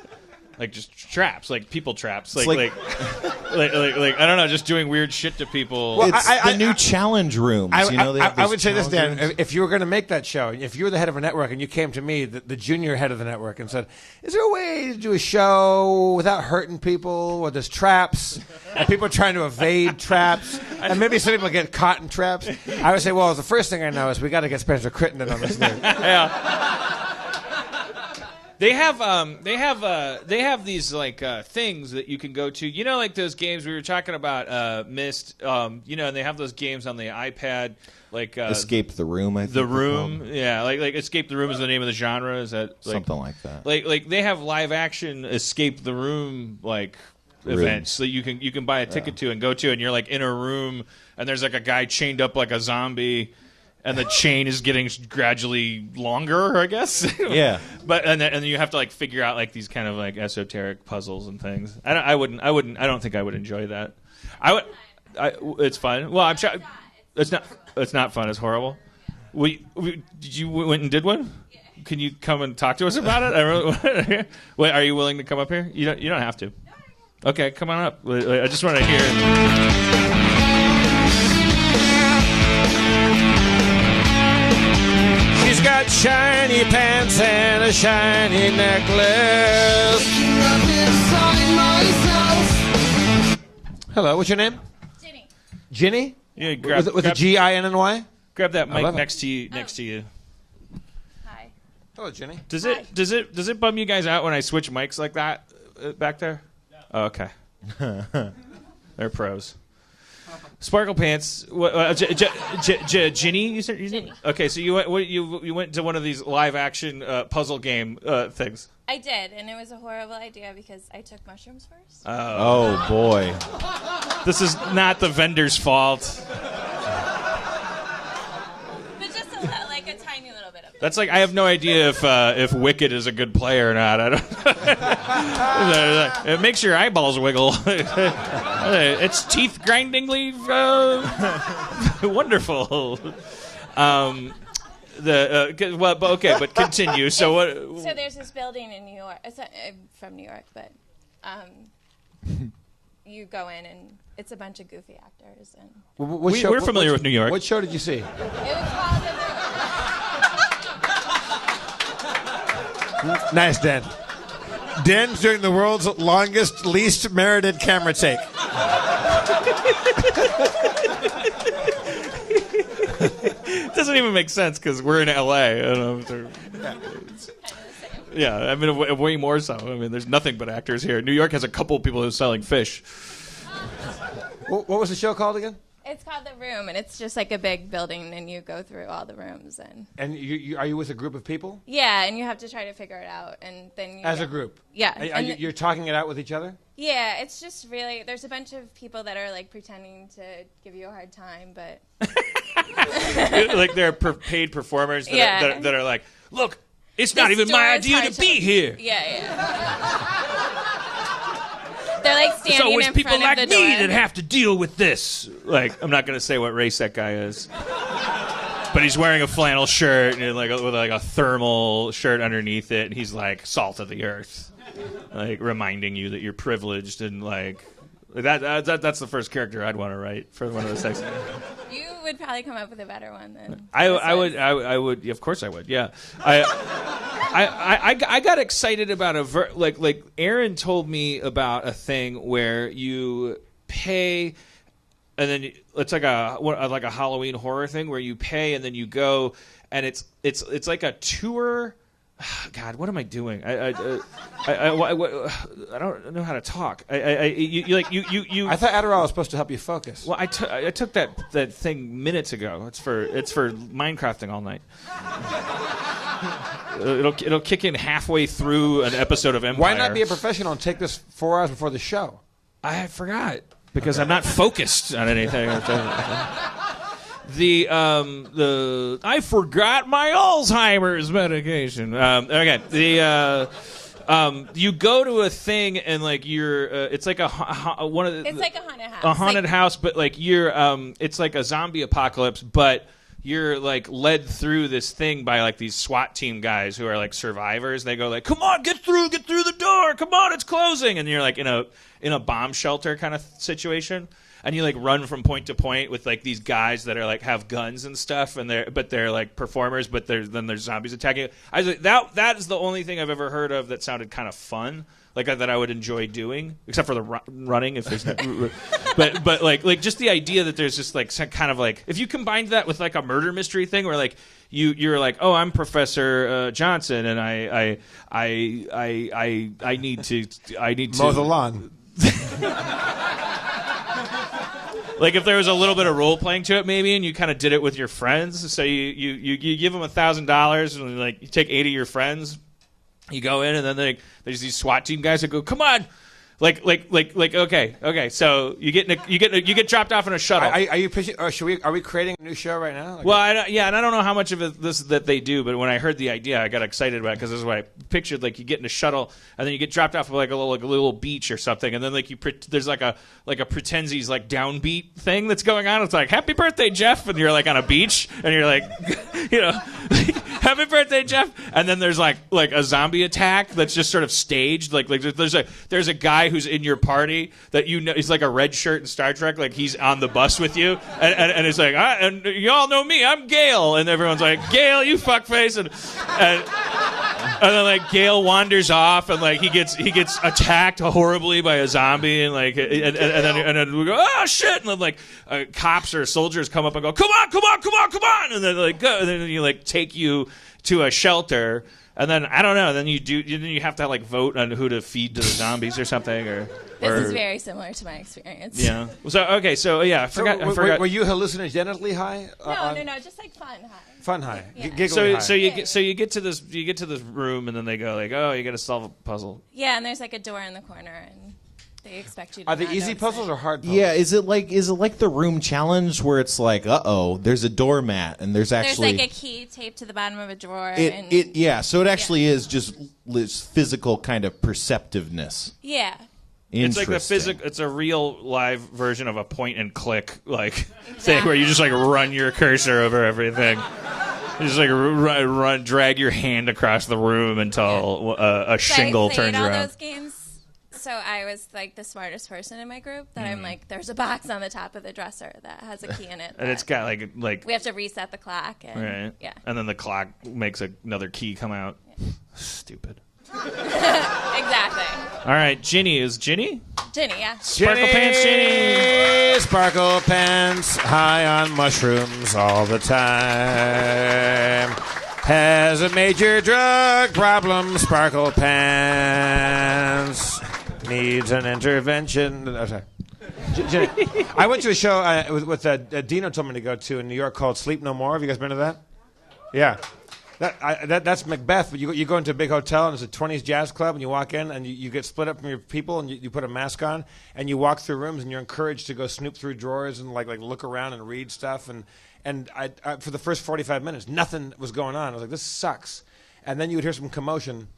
just traps, like people traps, like I don't know, just doing weird shit to people. Well, it's the new challenge rooms. I would say this, Dan. If you were going to make that show, if you were the head of a network and you came to me, the junior head of the network, and said, "Is there a way to do a show without hurting people, where there's traps and people are trying to evade traps, and maybe some people get caught in traps?" I would say, "Well, the first thing I know is we got to get Spencer Crittenden on this thing." Yeah. They have these like things that you can go to. Like those games we were talking about, Myst. And they have those games on the iPad, like Escape the Room. I think the Room. Yeah, like Escape the Room is the name of the genre. Is that something like that? Like they have live action Escape the Room events that you can buy a ticket to and go to, and you're like in a room, and there's like a guy chained up like a zombie. And the chain is getting gradually longer, I guess. Yeah. But and then you have to like figure out like these kind of like esoteric puzzles and things. I don't think I would enjoy that. It's fun. Well, I'm sure it's not fun. It's horrible. Did you went and did one? Yeah. Can you come and talk to us about it? Wait, are you willing to come up here? You don't have to. Okay, come on up. I just want to hear. She's got shiny pants and a shiny necklace. Hello, what's your name? Ginny. Ginny? Yeah, with a G-I-N-N-Y? Grab that mic next to you. Hi. Hello, Ginny. Does it bum you guys out when I switch mics like that back there? No. Oh, okay. They're pros. Sparkle Pants. Ginny, you said? Ginny. Okay, so you went to one of these live action puzzle game things. I did, and it was a horrible idea because I took mushrooms first. Oh boy. This is not the vendor's fault. But just a tiny little bit of it. That's like, I have no idea if Wicked is a good player or not. I don't. It makes your eyeballs wiggle. It's teeth grindingly wonderful. But continue. So what? So there's this building in New York. I'm from New York, but you go in and it's a bunch of goofy actors. And we're familiar with New York. What show did you see? it was called. Nice, Dan. Dan's doing the world's longest, least merited camera take. It doesn't even make sense because we're in LA. I don't know. Yeah, I mean, way more so. I mean, there's nothing but actors here. New York has a couple of people who are selling fish. What was the show called again? It's called The Room, and it's just like a big building, and you go through all the rooms. And are you with a group of people? Yeah, and you have to try to figure it out, and then as a group. Yeah, you're talking it out with each other. Yeah, it's just really there's a bunch of people that are like pretending to give you a hard time, but like they're paid performers that are like, look, it's not even my idea to be here. Yeah. They're like standing so in people front like of the me door. that have to deal with this. Like, I'm not going to say what race that guy is, but he's wearing a flannel shirt and with a thermal shirt underneath it, and he's like salt of the earth, like reminding you that you're privileged and like that. That's the first character I'd want to write for one of the sex. You would probably come up with a better one than I would. Of course, I would. Yeah. I got excited about like Aaron told me about a thing where you pay, and then it's like a Halloween horror thing where you pay and then you go, and it's like a tour. God, what am I doing? I don't know how to talk. I thought Adderall was supposed to help you focus. Well, I took that thing minutes ago. It's for Minecrafting all night. It'll kick in halfway through an episode of Empire. Why not be a professional and take this 4 hours before the show? I forgot because I'm not focused on anything. I forgot my Alzheimer's medication. Okay. You go to a thing and like you're it's like it's like a haunted house. A haunted house, but like you're it's like a zombie apocalypse, but you're like led through this thing by like these SWAT team guys who are like survivors. They go like, "Come on, get through the door. Come on, it's closing." And you're like in a bomb shelter kind of situation. And you like run from point to point with like these guys that are like have guns and stuff, and they're like performers, but then there's zombies attacking you. I was like, that is the only thing I've ever heard of that sounded kind of fun, like that I would enjoy doing, except for the running. If there's, but like just the idea that there's just like some kind of like if you combined that with like a murder mystery thing where like you're like, oh, I'm Professor Johnson, and I need to mow the lawn. Like if there was a little bit of role playing to it, maybe, and you kind of did it with your friends. So you give them $1,000, and like you take 8 of your friends, you go in, and then there's these SWAT team guys that go, "Come on." Like okay. So you get dropped off in a shuttle. Are you pitching? Or are we creating a new show right now? Like well, and I don't know how much of it that they do, but when I heard the idea, I got excited about it because this is what I pictured. Like you get in a shuttle, and then you get dropped off at like a little beach or something, and then like there's like a pretensies like downbeat thing that's going on. It's like "Happy birthday, Jeff," and you're like on a beach, and you're like, "Happy birthday, Jeff," and then there's like a zombie attack that's just sort of staged. Like there's a guy who's in your party that he's like a red shirt in Star Trek, like he's on the bus with you, and it's like, and you all know me, I'm Gale, and everyone's like, "Gale, you fuckface," and then like Gale wanders off, and like he gets attacked horribly by a zombie, and like and then we go, "Oh shit," and then like cops or soldiers come up and go, come on," and then like go, and then you like take you to a shelter. And then I don't know. Then you have to like vote on who to feed to the zombies or something. This is very similar to my experience. Yeah. So okay. So yeah, I forgot. Were you hallucinogenically high? No, just like fun high. Fun high. Yeah. Giggling high. So you get to this room, and then they go like, "Oh, you got to solve a puzzle." Yeah, and there's like a door in the corner, and they expect you to. Are they easy puzzles or hard puzzles? Yeah, is it like the room challenge where it's like, there's a doormat and there's like a key taped to the bottom of a drawer. So it actually is just physical kind of perceptiveness. Yeah. It's like it's a real live version of a point and click thing where you just like run your cursor over everything. You just like drag your hand across the room until a shingle turns around. All those games. So I was like the smartest person in my group that I'm like, there's a box on the top of the dresser that has a key in it. And it's got like we have to reset the clock. And, right. Yeah. And then the clock makes another key come out. Yeah. Stupid. Exactly. All right, Ginny. Is Ginny? Ginny, yeah. Sparkle Pants Ginny. Sparkle Pants, high on mushrooms all the time. Has a major drug problem, Sparkle Pants. Needs an intervention. Oh, sorry. Ginny, I went to a show with Dino told me to go to in New York called Sleep No More. Have you guys been to that? Yeah. That's Macbeth, but you go into a big hotel and it's a 20s jazz club and you walk in and you get split up from your people and you put a mask on and you walk through rooms and you're encouraged to go snoop through drawers and like look around and read stuff and I for the first 45 minutes nothing was going on. I was like, this sucks. And then you would hear some commotion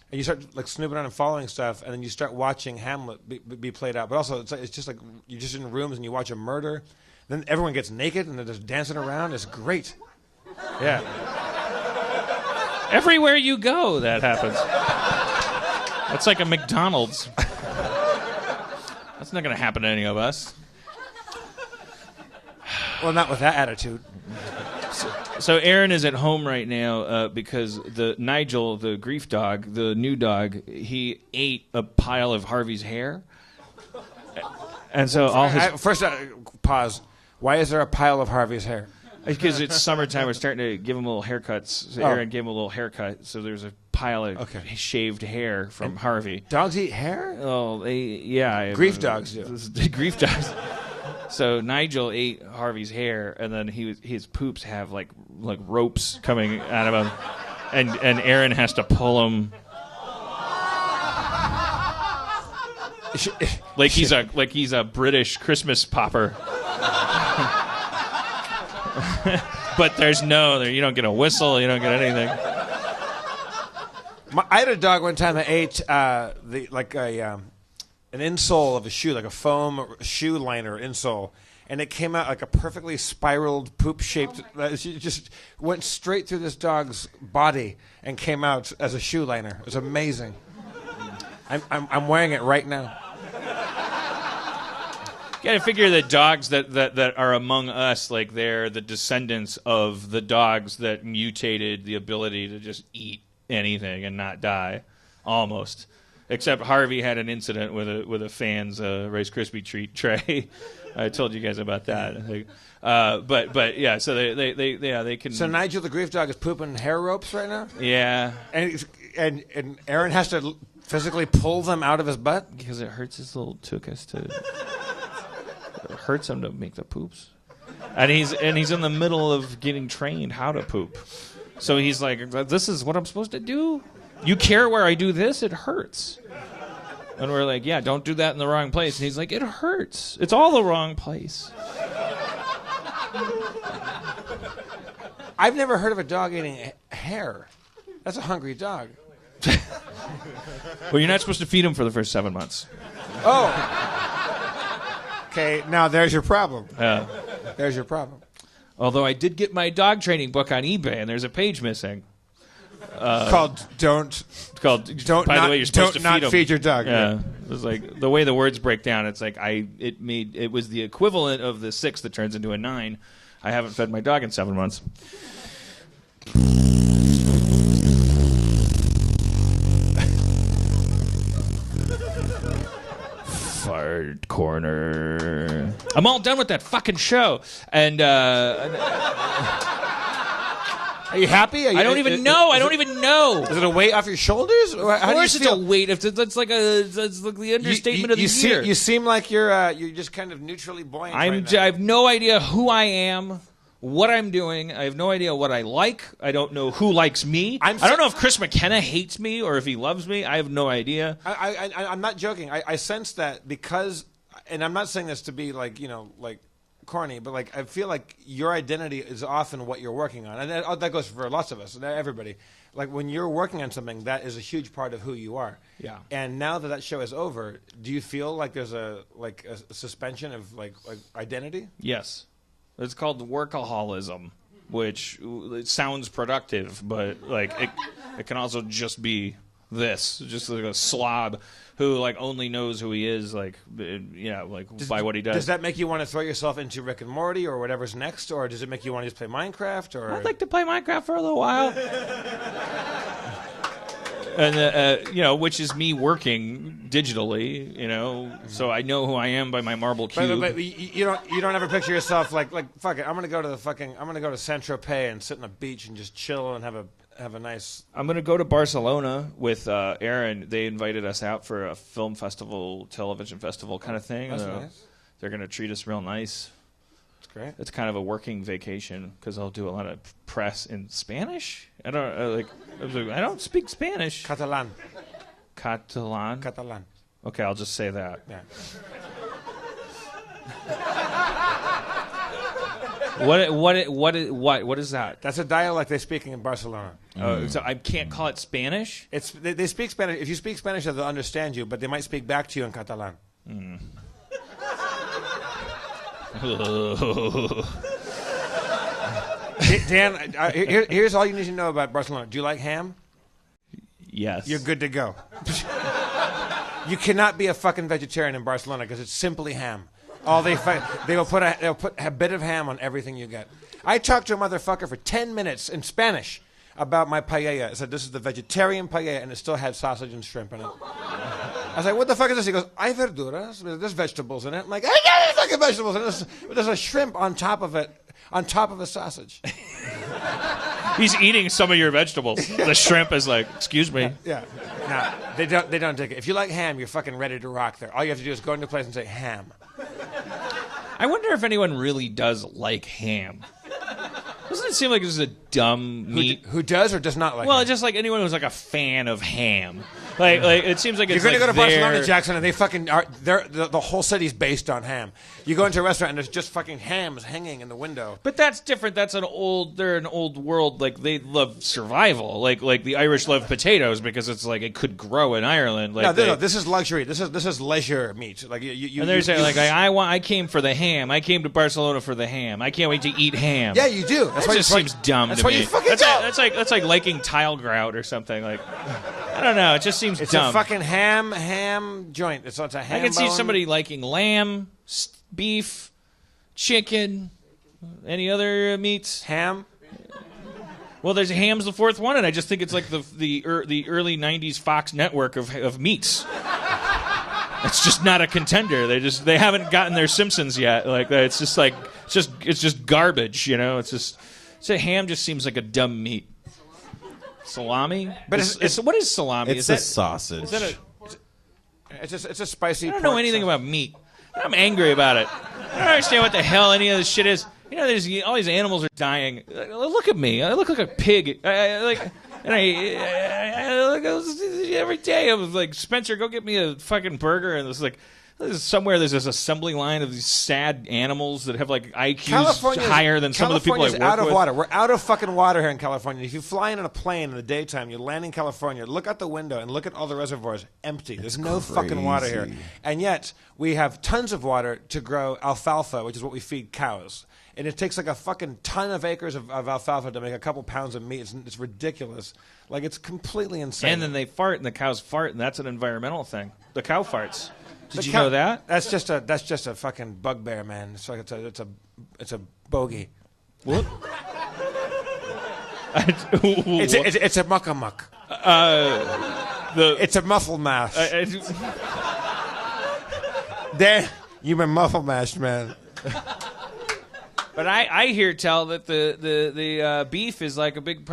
and you start like snooping around and following stuff and then you start watching Hamlet be played out. But also it's just like you're just in rooms and you watch a murder. Then everyone gets naked and they're just dancing around. It's great. Yeah. Everywhere you go, that happens. It's like a McDonald's. That's not going to happen to any of us. Well, not with that attitude. So Aaron is at home right now because the Nigel, the grief dog, the new dog, he ate a pile of Harvey's hair. And so all his... First, pause. Why is there a pile of Harvey's hair? Because it's summertime. We're starting to give him little haircuts. So Aaron gave him a little haircut. So there's a pile of shaved hair from Harvey. Dogs eat hair? Oh, yeah. Grief dogs do. Grief dogs. So Nigel ate Harvey's hair, and then his poops have like ropes coming out of him, and Aaron has to pull him. Like he's a British Christmas popper. But you don't get a whistle, you don't get anything. I had a dog one time that ate an insole of a shoe, like a foam shoe liner insole, and it came out like a perfectly spiraled poop-shaped. She just went straight through this dog's body and came out as a shoe liner. It was amazing. I'm wearing it right now. You gotta figure that dogs that are among us, like they're the descendants of the dogs that mutated the ability to just eat anything and not die, almost. Except Harvey had an incident with a fan's Rice Krispie treat tray. I told you guys about that. But yeah, so they can. So Nigel the grief dog is pooping hair ropes right now. Yeah, and Aaron has to physically pull them out of his butt because it hurts his little tuchus to. It hurts him to make the poops, and he's in the middle of getting trained how to poop. So he's like, "This is what I'm supposed to do. You care where I do this? It hurts." And we're like, "Yeah, don't do that in the wrong place." And he's like, "It hurts. It's all the wrong place." I've never heard of a dog eating hair. That's a hungry dog. Well, you're not supposed to feed him for the first 7 months. Oh. Okay, now there's your problem. There's your problem. Although I did get my dog training book on eBay, and there's a page missing. Called "Don't." By the way, you're supposed to not feed your dog. Yeah, it was like the way the words break down. It's like it was the equivalent of the 6 that turns into a 9. I haven't fed my dog in 7 months. Fart corner. I'm all done with that fucking show, and are you happy? I don't even know. Is it a weight off your shoulders? Or of course, it's a weight. It's like the understatement of the year. You seem like you're just kind of neutrally buoyant. I have no idea who I am. What I'm doing, I have no idea what I like. I don't know who likes me. I don't know if Chris McKenna hates me or if he loves me. I have no idea. I'm not joking. I sense that because, and I'm not saying this to be like corny, but like I feel like your identity is often what you're working on, and that goes for lots of us, everybody. Like when you're working on something, that is a huge part of who you are. Yeah. And now that show is over, do you feel like there's a suspension of like identity? Yes. It's called workaholism, which it sounds productive, but like it can also just be this, just like a slob who like only knows who he is, by what he does. Does that make you want to throw yourself into Rick and Morty or whatever's next, or does it make you want to just play Minecraft? Or I'd like to play Minecraft for a little while. And which is me working digitally, so I know who I am by my marble cube. But you don't ever picture yourself like fuck it, I'm gonna go to Saint Tropez and sit on a beach and just chill and have a nice. I'm gonna go to Barcelona with Aaron. They invited us out for a film festival, television festival kind of thing. That's nice. They're gonna treat us real nice. That's great. It's kind of a working vacation because I'll do a lot of press in Spanish. I don't speak Spanish. Catalan. Okay, I'll just say that. Yeah. What is that? That's a dialect they speak in Barcelona. So I can't call it Spanish? They speak Spanish. If you speak Spanish, they'll understand you, but they might speak back to you in Catalan. Dan, here's all you need to know about Barcelona. Do you like ham? Yes. You're good to go. You cannot be a fucking vegetarian in Barcelona because it's simply ham. They'll put a bit of ham on everything you get. I talked to a motherfucker for 10 minutes in Spanish about my paella. I said, this is the vegetarian paella, and it still had sausage and shrimp in it. I was like, what the fuck is this? He goes, hay verduras. There's vegetables in it. I'm like, I got any fucking vegetables in it. There's a shrimp on top of it, on top of a sausage. He's eating some of your vegetables. The shrimp is like, excuse me. Yeah. No, they don't take it. If you like ham, you're fucking ready to rock there. All you have to do is go into a place and say ham. I wonder if anyone really does like ham. Doesn't it seem like this is a dumb meat? Who does or does not like Well, ham? just like anyone who's like a fan of ham. Like it seems like it's You're going to like go to Barcelona, Jackson, and they fucking are. The whole city's based on ham. You go into a restaurant and there's just fucking hams hanging in the window. But that's different. They're an old world. Like they love survival. Like the Irish love potatoes because it's like it could grow in Ireland. Like no, this is luxury. This is leisure meat. Like you. And they're saying like I came for the ham. I came to Barcelona for the ham. I can't wait to eat ham. Yeah, you do. That just seems dumb to me. That's why you fucking go. That's like liking tile grout or something. Like I don't know. It just seems it's dumb. a fucking ham joint. It's a ham. I can see bone. somebody liking lamb, beef, chicken, any other meats. Ham. Well, there's ham's the fourth one, and I just think it's like the early '90s Fox network of meats. It's just not a contender. They haven't gotten their Simpsons yet. Like it's just garbage. You know, ham just seems like a dumb meat. Salami, but what is salami? It's a sausage. Is that it's a spicy. I don't know anything about meat. I'm angry about it. I don't understand what the hell any of this shit is. You know, all these animals are dying. Look at me. I look like a pig. I look every day. I was like, Spencer, go get me a fucking burger. And it's like, somewhere there's this assembly line of these sad animals that have like IQs higher than some of the people I work with. California's out of water. We're out of fucking water here in California. If you fly in a plane in the daytime, you land in California, look out the window and look at all the reservoirs empty. There's no fucking water here. And yet we have tons of water to grow alfalfa, which is what we feed cows. And it takes like a fucking ton of acres of alfalfa to make a couple pounds of meat. It's ridiculous. Like, it's completely insane. And then they fart, and the cows fart, and that's an environmental thing. The cow farts. Did you know that? That's just a fucking bugbear, man. It's like it's a bogey. What? it's a muckamuck. It's a muffle mash. There, you've been muffle mashed, man. But I hear tell that the beef is like a big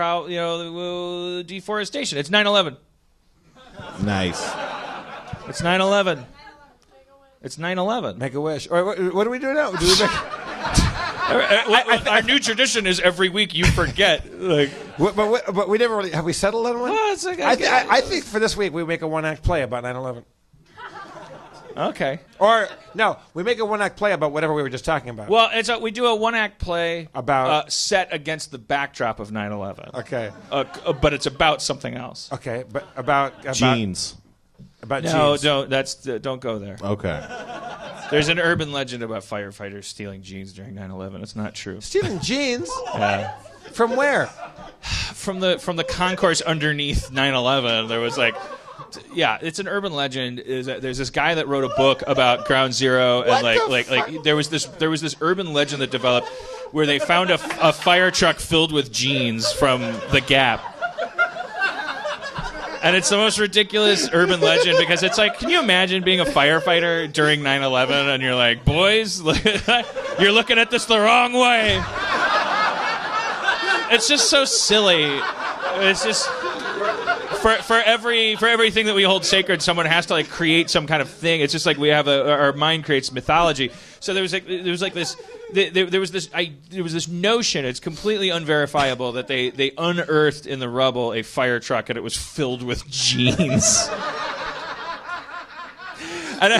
deforestation. It's 9/11. Nice. It's 9/11. It's 9/11. Make a wish. Or what do we do now? Do we make... Our new tradition is every week you forget. Like, but we never really have we settled on one. Well, it's like, I think for this week we make a one-act play about 9/11. Okay. Or no, we make a one-act play about whatever we were just talking about. Well, we do a one-act play about set against the backdrop of 9/11. Okay. But it's about something else. Okay, but about jeans. About no, jeans. Don't go there. Okay. There's an urban legend about firefighters stealing jeans during 9/11. It's not true. Stealing jeans? Yeah. From where? From the concourse underneath 9/11. There was like, yeah, it's an urban legend. Is that there's this guy that wrote a book about Ground Zero, and there was this urban legend that developed where they found a fire truck filled with jeans from the Gap. And it's the most ridiculous urban legend because it's like, can you imagine being a firefighter during 9/11 and you're like, boys, you're looking at this the wrong way. It's just so silly. It's just for everything that we hold sacred, someone has to like create some kind of thing. It's just like we have our mind creates mythology. So there was this notion. It's completely unverifiable that they unearthed in the rubble a fire truck and it was filled with jeans. I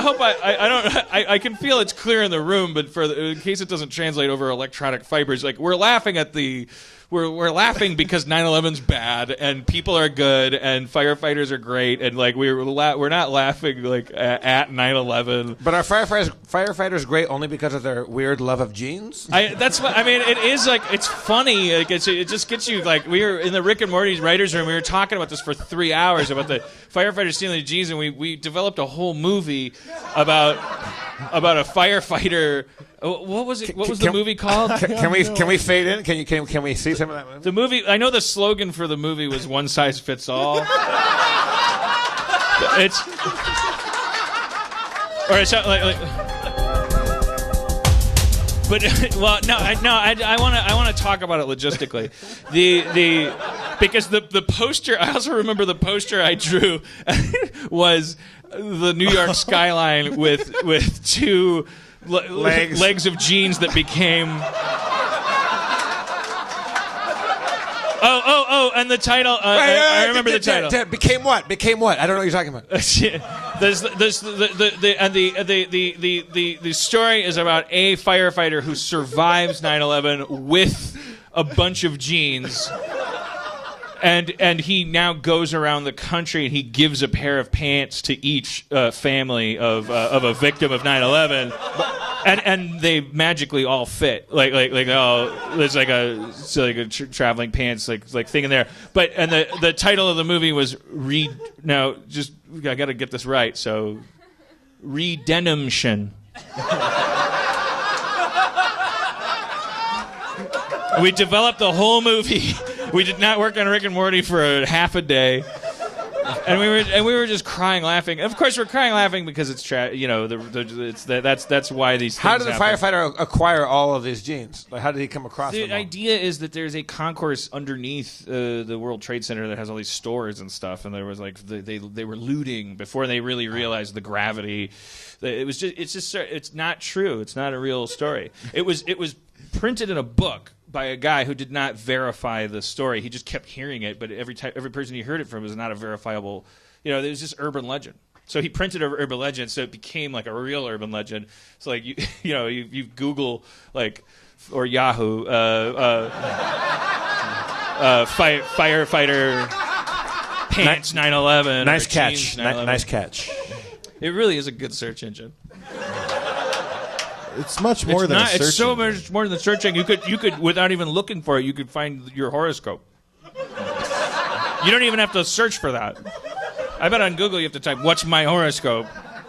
hope I can feel it's clear in the room, but in case it doesn't translate over electronic fibers, like we're laughing at the we're laughing because 9/11's bad and people are good and firefighters are great and like we're not laughing like at 9/11. But are firefighters great only because of their weird love of jeans? That's what I mean. It is like it's funny. Like it just gets you like we were in the Rick and Morty writers' room. We were talking about this for 3 hours about the firefighters stealing the jeans, and we developed a whole movie about a firefighter. What was it? What was the movie called? Can we fade in? Can we see some of that movie? The movie. I know the slogan for the movie was "One size fits all." It's like. But well, I want to talk about it logistically. Because the poster. I also remember the poster I drew was the New York skyline with two legs of jeans that became. Oh, and the title. I remember the title. Became what? Became what? I don't know what you're talking about. The story is about a firefighter who survives 9/11 with a bunch of jeans. And he now goes around the country and he gives a pair of pants to each family of a victim of 9/11, and they magically all fit. Like there's like a traveling pants like thing in there. But and the title of the movie was Now just I got to get this right. So Redemption. We developed the whole movie. We did not work on Rick and Morty for a half a day, and we were just crying laughing. Of course, we're crying laughing because it's that's why these. How things did the happen. firefighter acquire all of these jeans? Like, how did he come across them? The idea is that there's a concourse underneath the World Trade Center that has all these stores and stuff, and there was like they were looting before they really realized the gravity. It's not true. It's not a real story. It was printed in a book by a guy who did not verify the story. He just kept hearing it, but every person he heard it from was not a verifiable. There was just urban legend. So he printed an urban legend, so it became like a real urban legend. So like you Google like or Yahoo firefighter pants 9/11. Nice catch. Nice catch. It really is a good search engine. It's much more than a search It's so engine. much more than searching. You could without even looking for it, you could find your horoscope. You don't even have to search for that. I bet on Google you have to type, "What's my horoscope?"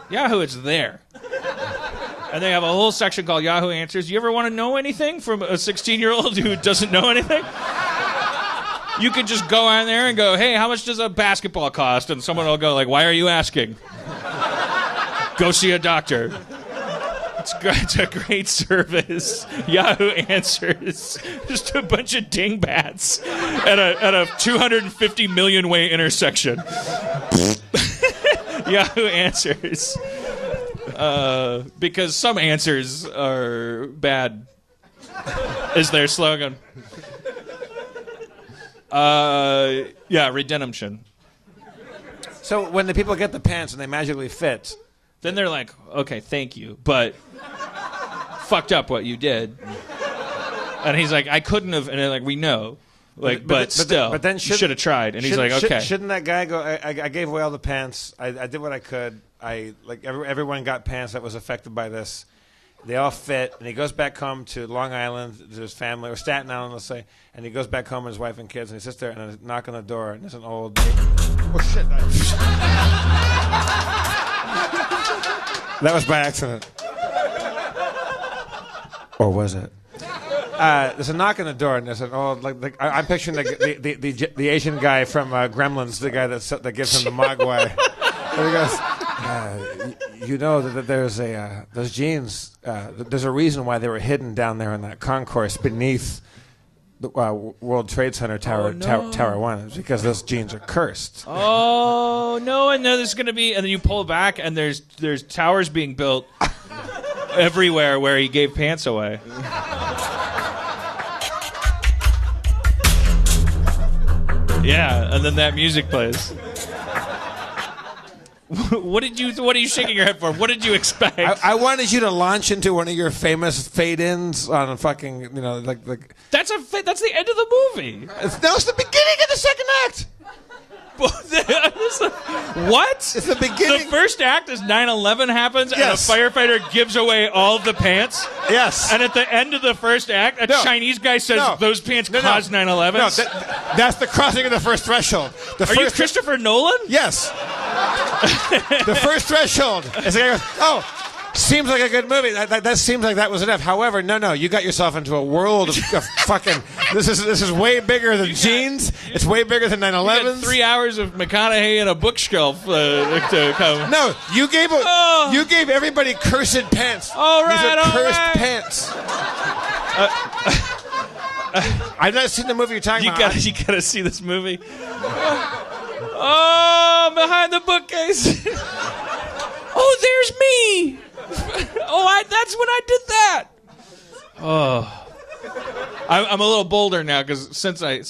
Yahoo, it's there. And they have a whole section called Yahoo Answers. You ever want to know anything from a 16-year-old who doesn't know anything? You could just go on there and go, "Hey, how much does a basketball cost?" And someone will go like, "Why are you asking?" Go see a doctor. It's a great service. Yahoo Answers. Just a bunch of dingbats at a 250 million way intersection. Yahoo Answers. Because some answers are bad, is their slogan. Redemption. So when the people get the pants and they magically fit, then they're like, "Okay, thank you, but fucked up what you did." And he's like, "I couldn't have," and they're like, "We know." Like, but then you should have tried. And he's like, "Okay." Shouldn't that guy go? I gave away all the pants. I did what I could. Everyone got pants that was affected by this. They all fit, and he goes back home to Long Island to his family, or Staten Island, let's say. And he goes back home with his wife and kids, and he sits there and there's a knock on the door, and there's an old. Oh shit! That was by accident. Or was it? There's a knock on the door, and there's an old. I'm picturing the Asian guy from Gremlins, the guy that gives him the mogwai. And he goes, "You know that there's those jeans. There's a reason why they were hidden down there in that concourse beneath the World Trade Center Tower 1. It's because those jeans are cursed." Oh no! And then there's going to be, and then you pull back, and there's towers being built everywhere where he gave pants away. Yeah, and then that music plays. What are you shaking your head for? What did you expect? I wanted you to launch into one of your famous fade-ins on a fucking, like. That's the end of the movie. It's the beginning of the second act. What? It's the beginning. The first act is 9/11 happens, and a firefighter gives away all of the pants. Yes. And at the end of the first act, a Chinese guy says those pants caused 9/11. No, that's the crossing of the first threshold. Are you Christopher Nolan? Yes. The first threshold. It's like, seems like a good movie. That seems like that was enough. However, no, you got yourself into a world of fucking. This is way bigger than jeans. It's way bigger than 9/11. 3 hours of McConaughey and a bookshelf to come. No, you gave everybody cursed pants. All right, these are cursed right. pants. I've not seen the movie you're talking about. You gotta see this movie. Oh, behind the bookcase. Oh, there's me. That's when I did that. Oh, I'm a little bolder now because since I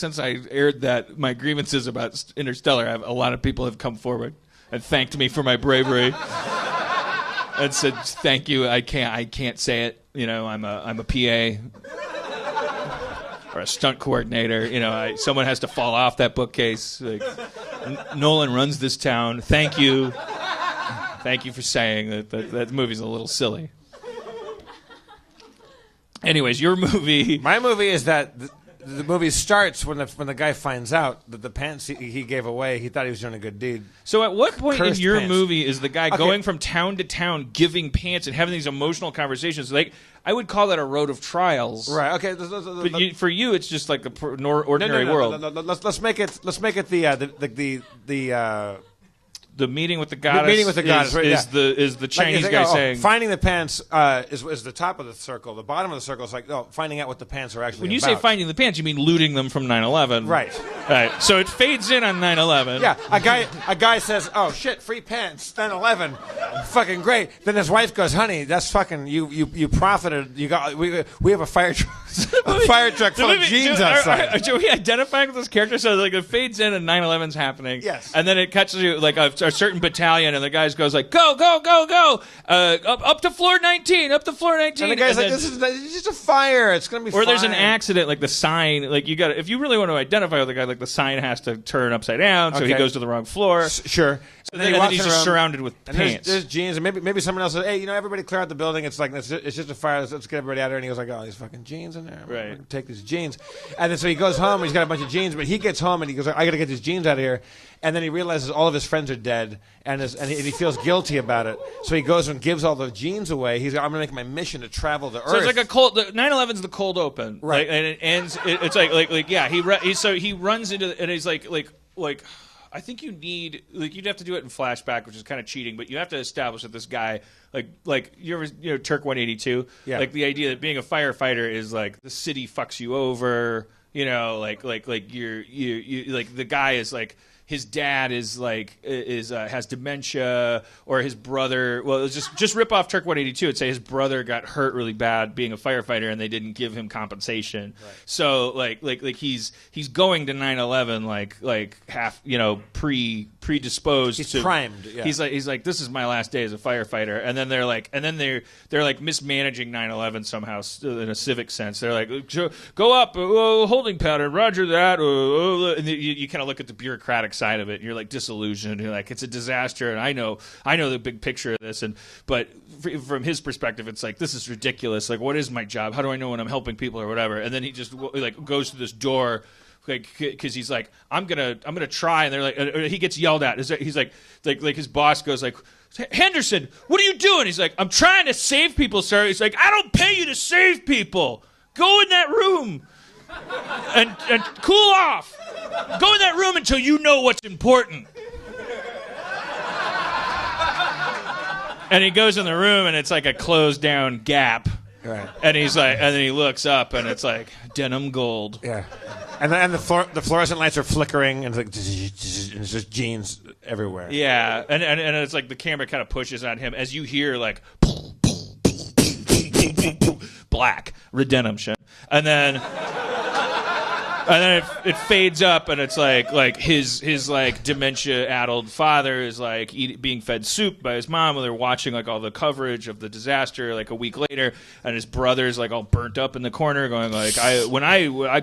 aired that my grievances about Interstellar, a lot of people have come forward and thanked me for my bravery and said thank you. I can't say it. I'm a PA or a stunt coordinator. Someone has to fall off that bookcase. Like, Nolan runs this town. Thank you. Thank you for saying that movie's a little silly. Anyways, your movie. My movie is that the movie starts when the guy finds out that the pants he gave away, he thought he was doing a good deed. So at what point in your pants. movie is the guy going from town to town giving pants and having these emotional conversations? Like, I would call that a road of trials. Right. Okay. But for you, it's just like an ordinary world. Let's make it the meeting with the goddess. The meeting with the goddess is the Chinese guy saying finding the pants is the top of the circle. The bottom of the circle is like finding out what the pants are actually. When you about. say finding the pants, you mean looting them from 9/11. Right. Right. So it fades in on 9/11. Yeah. A guy says, "Oh shit, free pants, 9/11, fucking great." Then his wife goes, "Honey, that's fucking you profited. You got we have a fire truck, full of jeans outside." Are we identifying with this character? So like it fades in and 9/11's happening. Yes. And then it cuts to like a certain battalion, and the guy goes like, "Go, go, go, go! Up to floor 19, up to floor 19." And the guy's like, "This is just a fire. It's gonna be." Or fine. there's an accident, like the sign. Like you got, if you really want to identify with the guy, like the sign has to turn upside down, so he goes to the wrong floor. Sure. So then he's just surrounded with and pants. There's jeans, and maybe someone else says, "Hey, everybody clear out the building. It's like it's just a fire. Let's get everybody out of here." And he goes like, "Oh, these fucking jeans in there. I'm gonna take these jeans." And then so he goes home. And he's got a bunch of jeans, but he gets home and he goes, "I got to get these jeans out of here." And then he realizes all of his friends are dead, and he feels guilty about it. So he goes and gives all the jeans away. He's like, "I'm going to make my mission to travel the Earth." So it's like a cold. 9/11's the cold open, right? And it ends. It's like yeah. He runs into and he's like. I think you need you'd have to do it in flashback, which is kind of cheating, but you have to establish that this guy like you ever Turk 182, like the idea that being a firefighter is like the city fucks you over, like you're like the guy is like. His dad is has dementia, or his brother. Well, it was just rip off Turk 182 and say his brother got hurt really bad being a firefighter, and they didn't give him compensation. Right. So like he's going to 9/11 like half predisposed. He's to, primed. Yeah. He's like this is my last day as a firefighter, and then they're like mismanaging 9/11 somehow in a civic sense. They're like go up holding pattern, Roger that, and you kind of look at the bureaucratic side of it, and you're like disillusioned. You're like, it's a disaster, and I know the big picture of this, but from his perspective, it's like, this is ridiculous. Like, what is my job? How do I know when I'm helping people or whatever? And then he just like goes to this door, like, because he's like, I'm gonna try, and they're like, he gets yelled at. He's like his boss goes like, Henderson, what are you doing? He's like, I'm trying to save people, sir. He's like, I don't pay you to save people. Go in that room and cool off. Go in that room until you know what's important. And he goes in the room, and it's like a closed down Gap. Right. And he's like, and then he looks up, and it's like denim gold. Yeah. And the fluorescent lights are flickering, and it's just jeans everywhere. Yeah. And it's like the camera kind of pushes on him as you hear like black redemption, and then. And then it fades up, and it's like his like dementia-addled father is like being fed soup by his mom, and they're watching like all the coverage of the disaster like a week later, and his brother's like all burnt up in the corner, going like,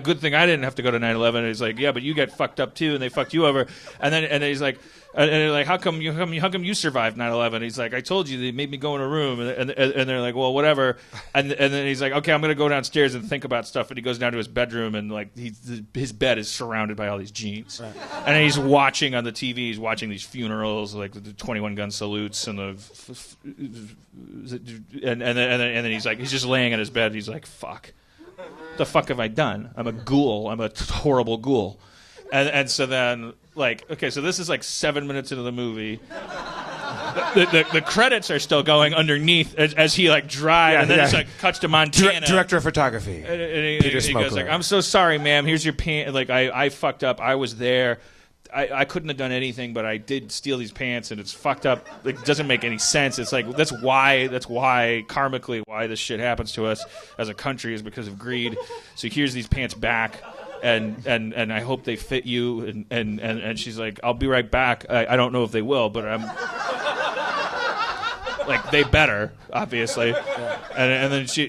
good thing I didn't have to go to 9/11. And he's like, yeah, but you got fucked up too, and they fucked you over. And then he's like. And they're like, how come you survived 9/11? He's like, I told you, they made me go in a room. And they're like, well, whatever. And then he's like, okay, I'm gonna go downstairs and think about stuff. And he goes down to his bedroom, and like his bed is surrounded by all these jeans. Right. And he's watching on the TV. He's watching these funerals, like the 21 gun salutes, and then he's like, he's just laying in his bed. He's like, fuck, the fuck have I done? I'm a ghoul. I'm a horrible ghoul. And so then, like, okay, so this is like 7 minutes into the movie. The credits are still going underneath as he like drives, and then it's like cuts to Montana. Director of photography. And he goes like, "I'm so sorry, ma'am. Here's your pants. Like, I fucked up. I was there. I couldn't have done anything, but I did steal these pants, and it's fucked up. It doesn't make any sense. It's like that's why karmically why this shit happens to us as a country is because of greed. So here's these pants back." And I hope they fit you. And she's like, I'll be right back. I don't know if they will, but I'm like, they better, obviously. Yeah. And then she.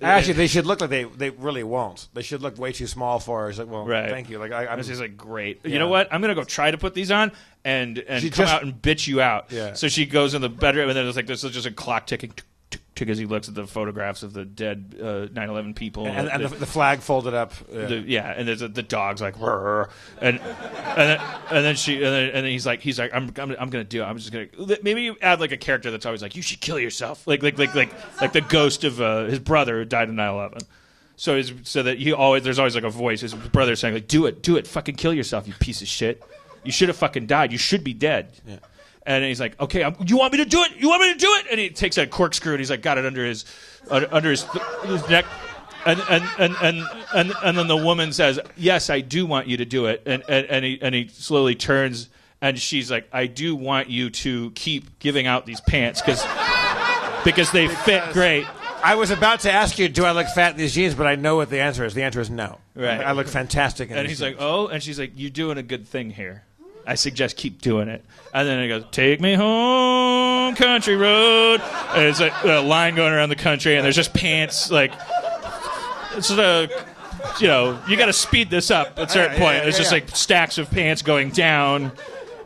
Actually, they should look like they really won't. They should look way too small for her. It's like, well, right. Thank you. Like she's like, great. Yeah. You know what? I'm gonna go try to put these on and come out and bitch you out. Yeah. So she goes in the bedroom, and then there's like this is just a clock ticking. Because he looks at the photographs of the dead 9/11 people, and the flag folded up. And there's the dog's like, and then he's like, I'm gonna do it. I'm just gonna maybe you add like a character that's always like, you should kill yourself, like the ghost of his brother who died in 9/11. So that there's always like a voice, his brother saying like, do it, fucking kill yourself, you piece of shit. You should have fucking died. You should be dead. Yeah. And he's like, okay, you want me to do it? You want me to do it? And he takes a corkscrew and he's like, got it under his neck. And then the woman says, yes, I do want you to do it. And he slowly turns and she's like, I do want you to keep giving out these pants because they fit great. I was about to ask you, do I look fat in these jeans? But I know what the answer is. The answer is no. Right. I look fantastic in these these jeans. Like, oh, and she's like, you're doing a good thing here. I suggest keep doing it. And then he goes, take me home, country road. And it's like a line going around the country, and there's just pants. Like, it's you got to speed this up at a certain point. There's just like stacks of pants going down,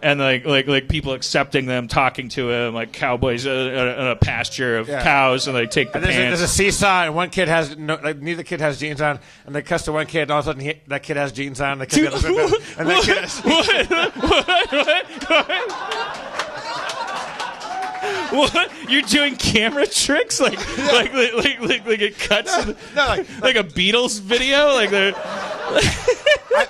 and like people accepting them, talking to him, like cowboys in a pasture of cows, and they take the pants. There's a seesaw, and one kid has neither kid has jeans on, and they cuss to one kid, and all of a sudden that kid has jeans on, and that kid has What? You're doing camera tricks like it cuts like a Beatles video like they're.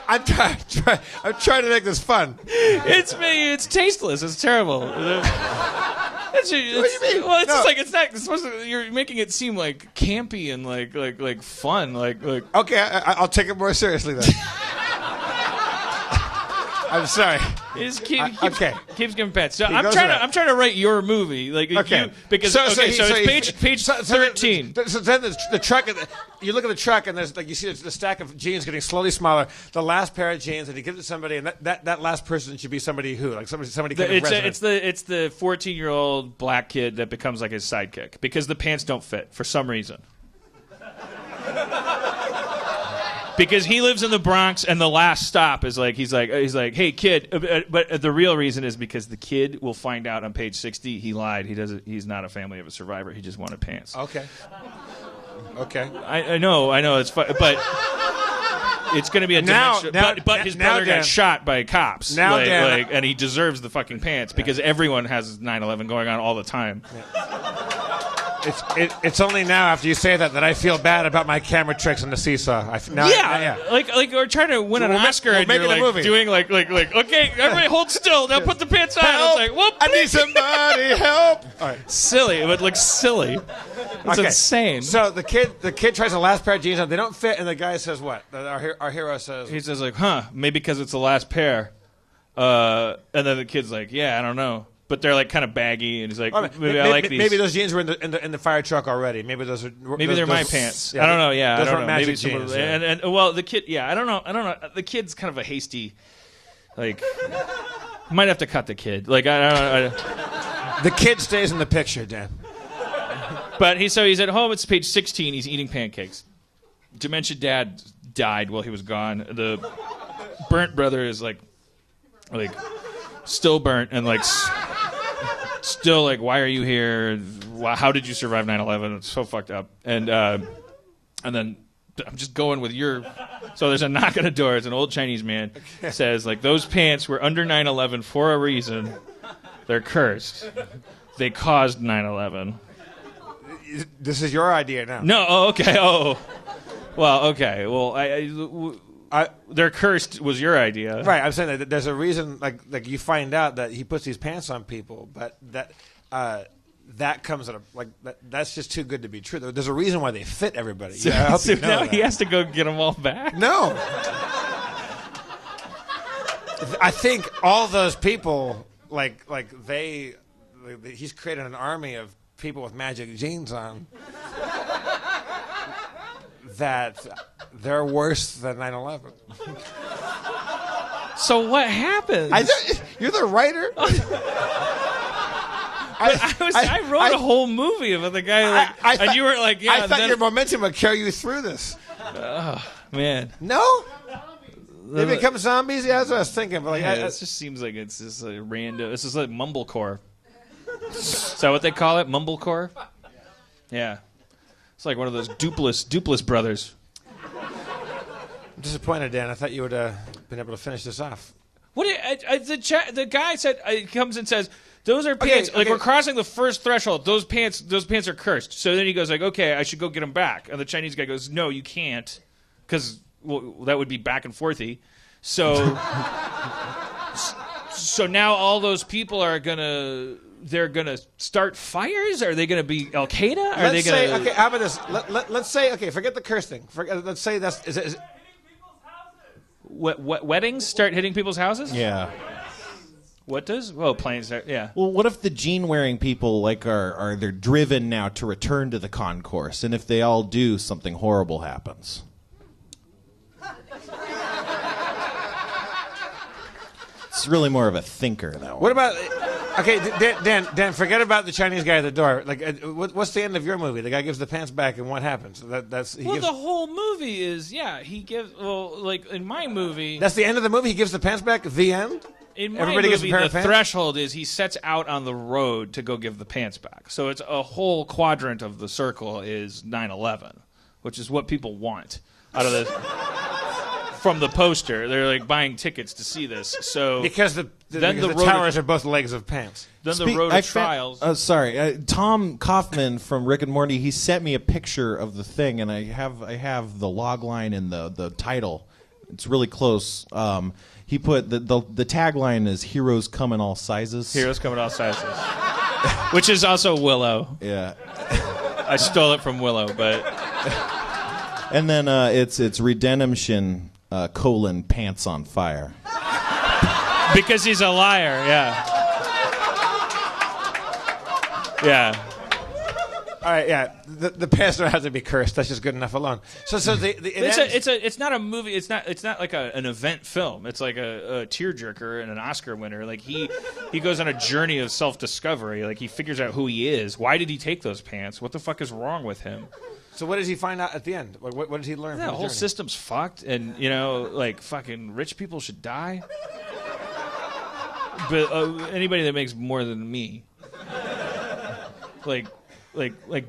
I'm trying to make this fun. It's tasteless. It's terrible. What do you mean? Well, it's just like it's not. It's supposed to, you're making it seem like campy and like fun. Like. Okay, I'll take it more seriously then. I'm sorry. Keeps giving pets. So I'm trying to write your movie, like because it's page 13. So then the truck. You look at the truck, and there's like you see the stack of jeans getting slowly smaller. The last pair of jeans, and you give it to somebody, and that last person should be somebody who, like somebody. It's the 14-year-old black kid that becomes like his sidekick because the pants don't fit for some reason. Because he lives in the Bronx, and the last stop is like he's like, hey kid, but the real reason is because the kid will find out on page 60 he lied. He's not a family of a survivor. He just wanted pants. Okay. I know it's fun, but it's going to be a dimension. But his brother got shot by cops. And he deserves the fucking pants because everyone has 9/11 going on all the time. Yeah. It's only now after you say that I feel bad about my camera tricks on the seesaw. Like we're trying to win an Oscar and you're like movie. Doing like okay, everybody hold still. Now put the pants on. Help! It's like, whoop, I need somebody help. All right. Silly. It would look silly. It's insane. So the kid tries the last pair of jeans on. They don't fit, and the guy says what? Our hero says. He says like, maybe because it's the last pair. And then the kid's like, yeah, I don't know. but they're like kind of baggy, and he's like, maybe, I like these. Maybe those jeans were in the fire truck already. Maybe those are. Maybe they're my pants. Yeah, I don't know. Yeah, those I don't weren't know. magic Maybe jeans. and well, the kid. Yeah, I don't know. The kid's kind of a hasty. Like, might have to cut the kid. Like, I don't. The kid stays in the picture, Dan. But he's at home. It's page 16. He's eating pancakes. Dementia dad died while he was gone. The burnt brother is like still burnt and like still like, why are you here? How did you survive 9/11? It's so fucked up. And then I'm just going with your. So there's a knock on the door. It's an old Chinese man. Says like, those pants were under 9/11 for a reason. They're cursed. They caused 9/11. This is your idea now. No. Oh, okay. Oh. Well, okay. Well, they're cursed was your idea. Right. I'm saying that there's a reason. Like you find out that he puts these pants on people, but that comes at a that's just too good to be true. There's a reason why they fit everybody. So, I hope so you know now that. he has to go get them all back. No. I think all those people he's created an army of people with magic jeans on that they're worse than 9/11. So what happened? You're the writer. I wrote a whole movie about the guy, and you were like, "Yeah." I thought your momentum would carry you through this. Oh man, no. They become zombies. Yeah, that's what I was thinking. But it just seems like it's just a random. This is like mumblecore. Is that what they call it? Mumblecore? Yeah. It's like one of those Duplass brothers. I'm disappointed, Dan. I thought you would have been able to finish this off. The guy said comes and says, those are pants. Okay. Like, we're crossing the first threshold. Those pants are cursed. So then he goes like, okay, I should go get them back. And the Chinese guy goes, no, you can't, because that would be back and forthy. So, so now all those people are they're gonna start fires? Are they gonna be Al Qaeda? Okay, how about this? Let's say, okay, forget the curse thing. Let's say that's is weddings start hitting people's houses? Yeah. What does? Well, planes. Yeah. Well, what if the gene-wearing people they're driven now to return to the concourse, and if they all do, something horrible happens? It's really more of a thinker, though. What about? Okay, Dan, forget about the Chinese guy at the door. Like, what's the end of your movie? The guy gives the pants back, and what happens? The whole movie is he gives. Well, like in my movie, that's the end of the movie. He gives the pants back. The end. In my Everybody movie, gets a pair the of pants? threshold is he sets out on the road to go give the pants back. So it's a whole quadrant of the circle is 9/11, which is what people want out of this. From the poster, they're like buying tickets to see this. So because the towers are both legs of pants. Then the road of trials. Tom Kaufman from Rick and Morty. He sent me a picture of the thing, and I have the log line and the title. It's really close. He put the tagline is "Heroes come in all sizes." Heroes come in all sizes, which is also Willow. Yeah, I stole it from Willow, but and then it's Redemption. Pants on fire. Because he's a liar, yeah. Yeah. All right, yeah. The pants don't have to be cursed. That's just good enough alone. So it's not a movie. It's not like an event film. It's like a tearjerker and an Oscar winner. Like he goes on a journey of self-discovery. Like he figures out who he is. Why did he take those pants? What the fuck is wrong with him? So what does he find out at the end? What did he learn? The from whole journey? system's fucked, and like fucking rich people should die. But anybody that makes more than me, like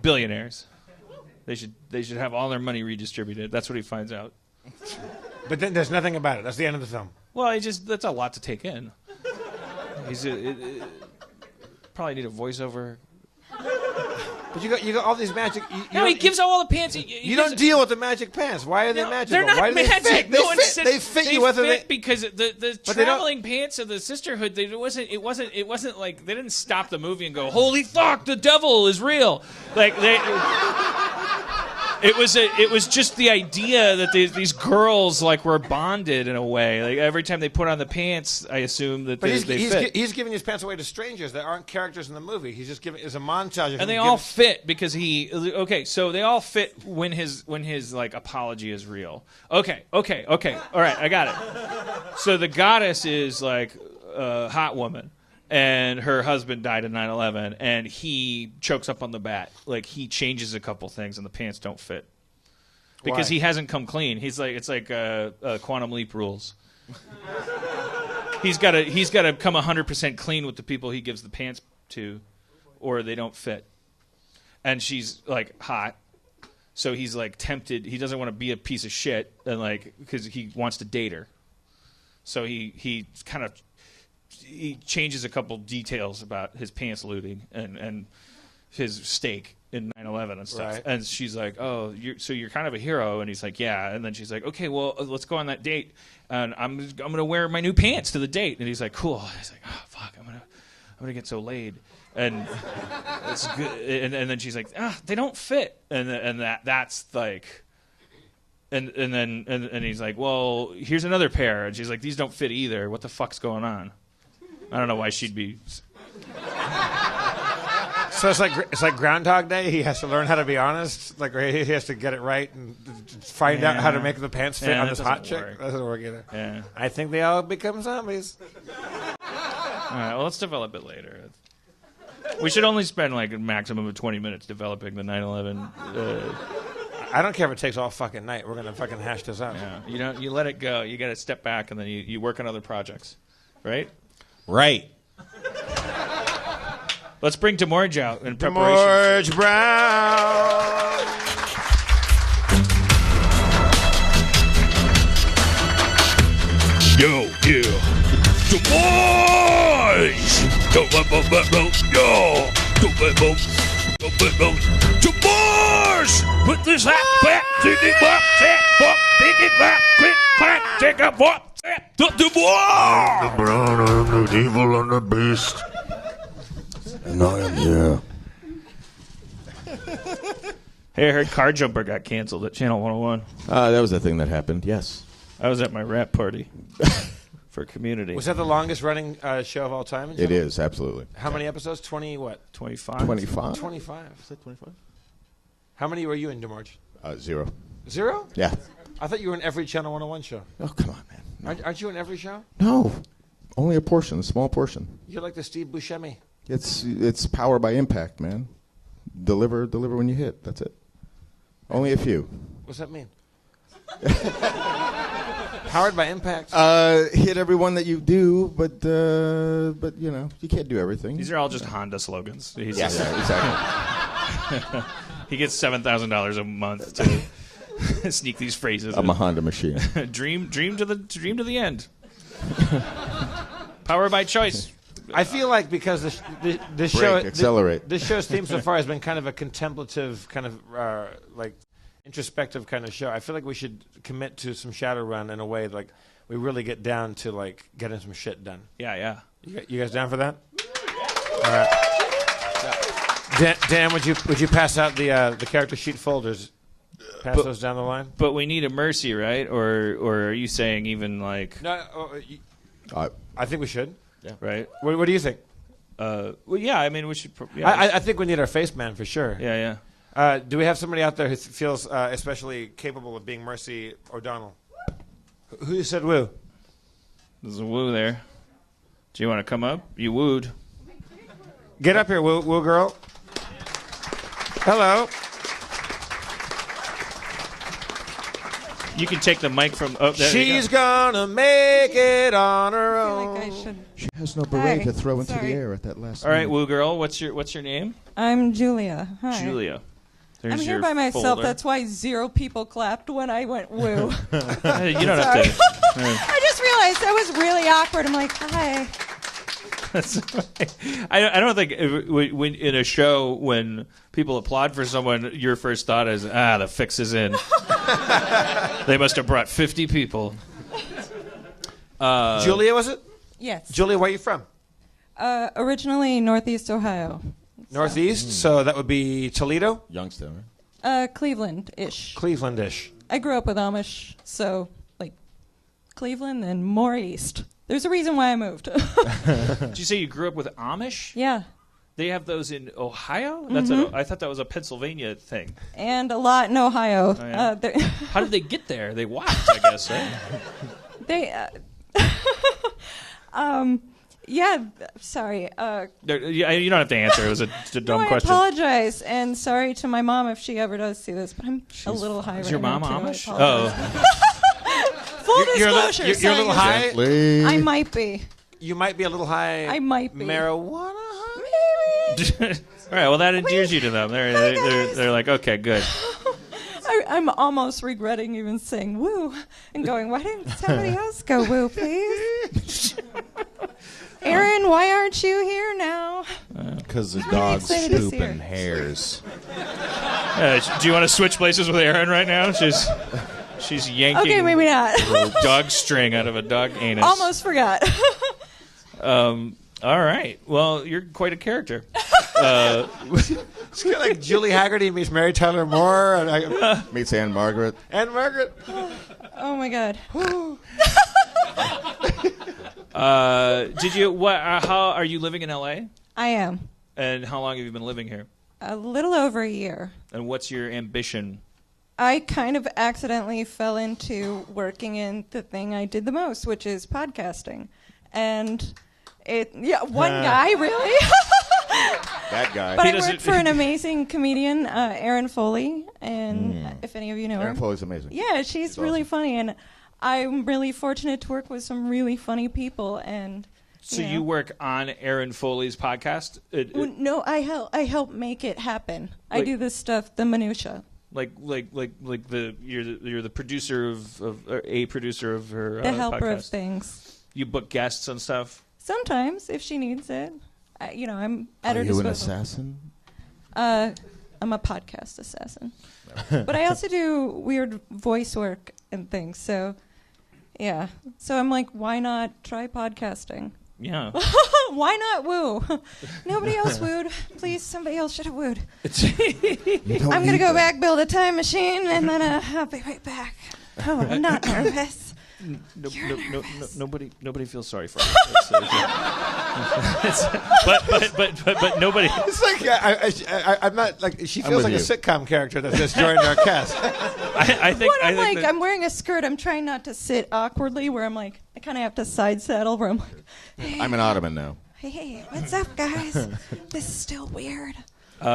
billionaires, they should have all their money redistributed. That's what he finds out. But then there's nothing about it. That's the end of the film. Well, that's a lot to take in. Probably need a voiceover. But you got all these magic. He gives out all the pants. You don't deal with the magic pants. Why are they magical? They're not Why do magic. They fit you whether they because the traveling pants of the sisterhood. It wasn't like they didn't stop the movie and go, "Holy fuck, the devil is real!" Like they. It was just the idea that these girls like were bonded in a way. Like every time they put on the pants, I assume that they fit. He's giving his pants away to strangers that aren't characters in the movie. He's just giving. It's a montage. Of and they all fit because so they all fit when his like apology is real. Okay. All right, I got it. So the goddess is like a hot woman. And her husband died in 9/11, and he chokes up on the bat. Like, he changes a couple things, and the pants don't fit. Because he hasn't come clean. It's like Quantum Leap rules. He's got to come 100% clean with the people he gives the pants to, or they don't fit. And she's, like, hot. So he's, like, tempted. He doesn't want to be a piece of shit, and like, because he wants to date her. So he kind of... He changes a couple details about his pants looting and his stake in 9/11 and stuff. Right. And she's like, "Oh, you're kind of a hero." And he's like, "Yeah." And then she's like, "Okay, well, let's go on that date. And I'm gonna wear my new pants to the date." And he's like, "Cool." And he's like, "Oh fuck, I'm gonna get so laid." And it's good. And then she's like, "They don't fit." And that's like. And then he's like, "Well, here's another pair." And she's like, "These don't fit either. What the fuck's going on?" I don't know why she'd be. So it's like Groundhog Day. He has to learn how to be honest. Like he has to get it right and find out how to make the pants fit on this hot chick. That doesn't work either. Yeah. I think they all become zombies. All right. Well, let's develop it later. We should only spend like a maximum of 20 minutes developing the 9/11. I don't care if it takes all fucking night. We're gonna fucking hash this out. Yeah. You let it go. You got to step back and then you work on other projects, right? Right. Let's bring Demorge out in preparation. Demorge Brown. Yo, yeah. Demorge! Demorge! Put this hat back to the box, pick it back, quick, clack, take a box. The Demorge! I'm the brown, I'm the evil, I'm the beast. And I am here. Hey, I heard Car Jumper got canceled at Channel 101. That was the thing that happened, yes. I was at my rap party for Community. Was that the longest running show of all time? It is, absolutely. How many episodes? 20 what? 25. 25? 25. Is that 25? How many were you in, DeMarge? 0. 0? Yeah. I thought you were in every Channel 101 show. Oh, come on, man. No. Aren't you in every show? No. Only a portion, a small portion. You're like the Steve Buscemi. It's power by impact, man. Deliver when you hit. That's it. Only a few. What's that mean? Powered by impact. Hit everyone that you do, but you know you can't do everything. These are all just Honda slogans. Yeah, exactly. He gets $7,000 a month to sneak these phrases. I'm a Honda machine. dream to the end. Power by choice. I feel like because this show, this show's theme so far has been kind of a contemplative, kind of like introspective kind of show. I feel like we should commit to some Shadowrun in a way like we really get down to like getting some shit done. Yeah. You guys down for that? All right. Dan, would you pass out the character sheet folders? Pass those down the line. But we need a mercy, right? Or are you saying even like? No, I think we should. Yeah. Right. What do you think? Well, yeah. I mean, we should. Yeah. I think we need our face man for sure. Yeah. Do we have somebody out there who feels especially capable of being Mercy O'Donnell? Who said woo? There's a woo there. Do you want to come up? You wooed. Get up here, woo girl. Hello. You can take the mic from. Oh, there She's gonna make it on her own. I should. She has no beret to throw into the air at that last. All right, woo girl. What's your name? I'm Julia. Hi. Julia. There's I'm here your by myself. folder. That's why 0 people clapped when I went woo. Hey, you don't have to. I just realized that was really awkward. I'm like, hi. I don't think when in a show when people applaud for someone, your first thought is, the fix is in. They must have brought 50 people. Julia, was it? Yes. Julia, where are you from? Originally Northeast Ohio. Northeast, so that would be Toledo? Youngstown, right? Cleveland-ish. Cleveland-ish. I grew up with Amish, so like Cleveland and more east. There's a reason why I moved. Did you say you grew up with Amish? Yeah. They have those in Ohio? I thought that was a Pennsylvania thing. And a lot in Ohio. Oh, yeah. How did they get there? They walked, I guess, right? Yeah, sorry. You don't have to answer. It was a dumb question. I apologize, and sorry to my mom if she ever does see this, but I'm a little high right now. Is your mom too. Amish? Oh. Full disclosure. You're a little high? Exactly. I might be. You might be a little high. I might be. Marijuana? Maybe. All right, well, that endears you to them. They're like, okay, good. I'm almost regretting even saying woo and going, why didn't somebody else go woo, please? Aaron, why aren't you here now? Because the dog's excited to see her. pooping hairs. Do you want to switch places with Erin right now? She's yanking Okay, maybe not. dog string out of a dog anus. Almost forgot. All right. Well, you're quite a character. It's kind of like Julie Haggerty meets Mary Tyler Moore. And Meets Anne Margaret. Anne Margaret. Oh, my God. How are you living in LA? I am. And how long have you been living here? A little over a year. And what's your ambition? I kind of accidentally fell into working in the thing I did the most, which is podcasting. And one guy, really. That guy. But I work for an amazing comedian, Erin Foley, and if any of you know her. Erin Foley's amazing. Yeah, she's really funny, and I'm really fortunate to work with some really funny people. And So you work on Erin Foley's podcast? No, I help make it happen. I do this stuff, the minutia. You're the producer of a producer of her The helper podcast. of things. You book guests and stuff. Sometimes, if she needs it. I'm at her Are you disposal. an assassin? I'm a podcast assassin. But I also do weird voice work and things. So, yeah. So I'm like, why not try podcasting? Yeah. Why not woo? Nobody else wooed. Please, somebody else should have wooed. I'm going to go back, build a time machine, and then I'll be right back. Oh, I'm not nervous. Nobody feels sorry for her. But nobody. It's like I'm not like she feels like a sitcom character that just joined our cast. I think I'm wearing a skirt. I'm trying not to sit awkwardly where I'm like I kind of have to side saddle where I'm like, hey, I'm an ottoman now. Hey, what's up, guys? This is still weird. It's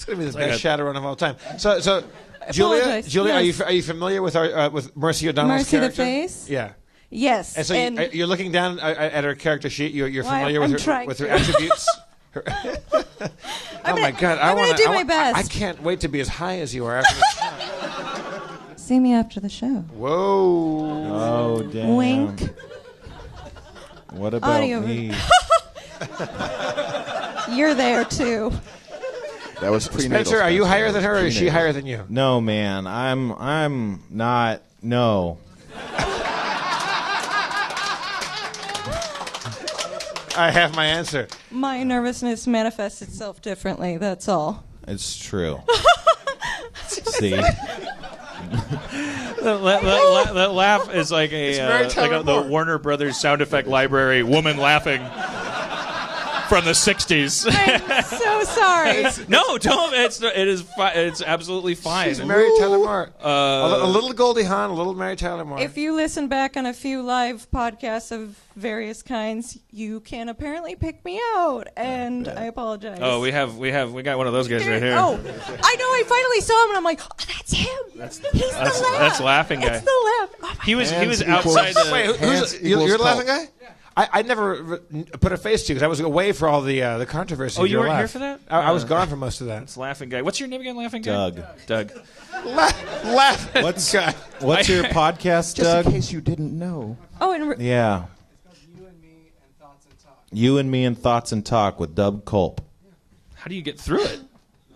gonna be the best Shadowrun of all time. So. Julia, yes. are you familiar with our with Mercy O'Donnell's Mercy character? the Face? Yeah. Yes. And so you're looking down at her character sheet. You're familiar with her attributes. Oh my God! I'm gonna do my best. I can't wait to be as high as you are after the show. See me after the show. Whoa! Oh damn! Wink. What about Audio. me? You're there too. That was prenatal. Spencer, are you higher than her, or is she higher than you? No, man. I'm not. No. I have my answer. My nervousness manifests itself differently. That's all. It's true. See. That laugh is like the Warner Brothers sound effect library woman laughing from the 60s. I'm so sorry. No, don't. It's absolutely fine. She's Mary Tyler Moore. A little Goldie Hawn, a little Mary Tyler Moore. If you listen back on a few live podcasts of various kinds, you can apparently pick me out, and I apologize. Oh, we got one of those guys right here. Oh, I know. I finally saw him, and I'm like, oh, that's him. He's the laugh. That's laughing guy. It's the laugh. Oh, he was outside. Wait, you're the laughing guy? I never put a face to you because I was away for all the controversy. Oh, you weren't here for that? I was gone for most of that. It's laughing guy. What's your name again, laughing guy? Doug. Laughing guy. What's your podcast, Doug? Just in case you didn't know. Oh, and Yeah. You and Me and Thoughts and Talk with Dub Culp. How do you get through it?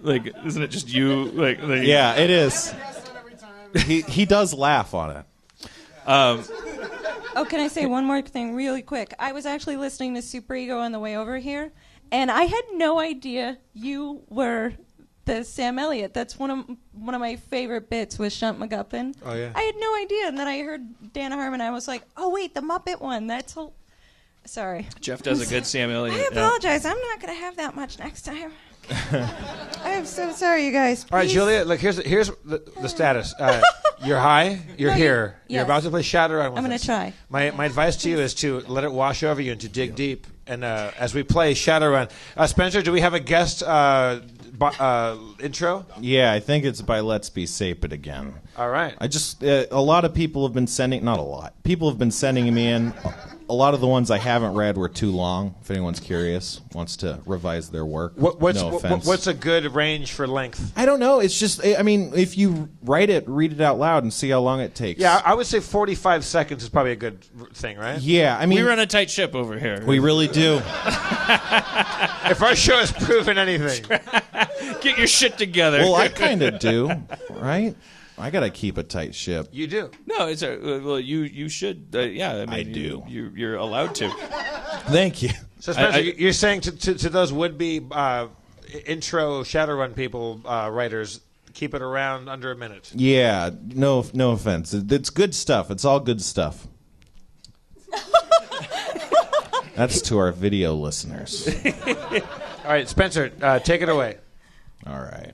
Like, isn't it just you? Like Yeah, it is. He does laugh on it. oh, can I say one more thing really quick? I was actually listening to Super Ego on the way over here, and I had no idea you were the Sam Elliott. That's one of my favorite bits with Shunt McGuffin. Oh, yeah. I had no idea, and then I heard Dan Harmon. I was like, oh wait, the Muppet one. That's sorry. Jeff does a good Sam Elliott. I apologize. I'm not going to have that much next time. I am so sorry, you guys. All right, Please. Julia, look, here's the status. You're high. You're here. You're yes. about to play Shadowrun with I'm going us. to try. My advice to you is to let it wash over you and to dig deep. And as we play Shadowrun, Spencer, do we have a guest intro? Yeah, I think it's by Let's Be Sapid again. All right. I just a lot of people have been sending, not a lot. People have been sending me in. A lot of the ones I haven't read were too long. If anyone's curious, wants to revise their work. What's a good range for length? I don't know. It's just, I mean, if you write it, read it out loud and see how long it takes. Yeah, I would say 45 seconds is probably a good thing, right? Yeah, I mean, We run a tight ship over here. we really do. If our show has proven anything. Get your shit together. Well, I kind of do, right? I gotta keep a tight ship. You do. No, it's well. You should. Yeah, I mean, I do. You're allowed to. Thank you. So, Spencer, you're saying to those would-be intro Shadowrun people, writers, keep it around under a minute. Yeah, no offense. It's good stuff. It's all good stuff. That's to our video listeners. All right, Spencer, take it away. All right.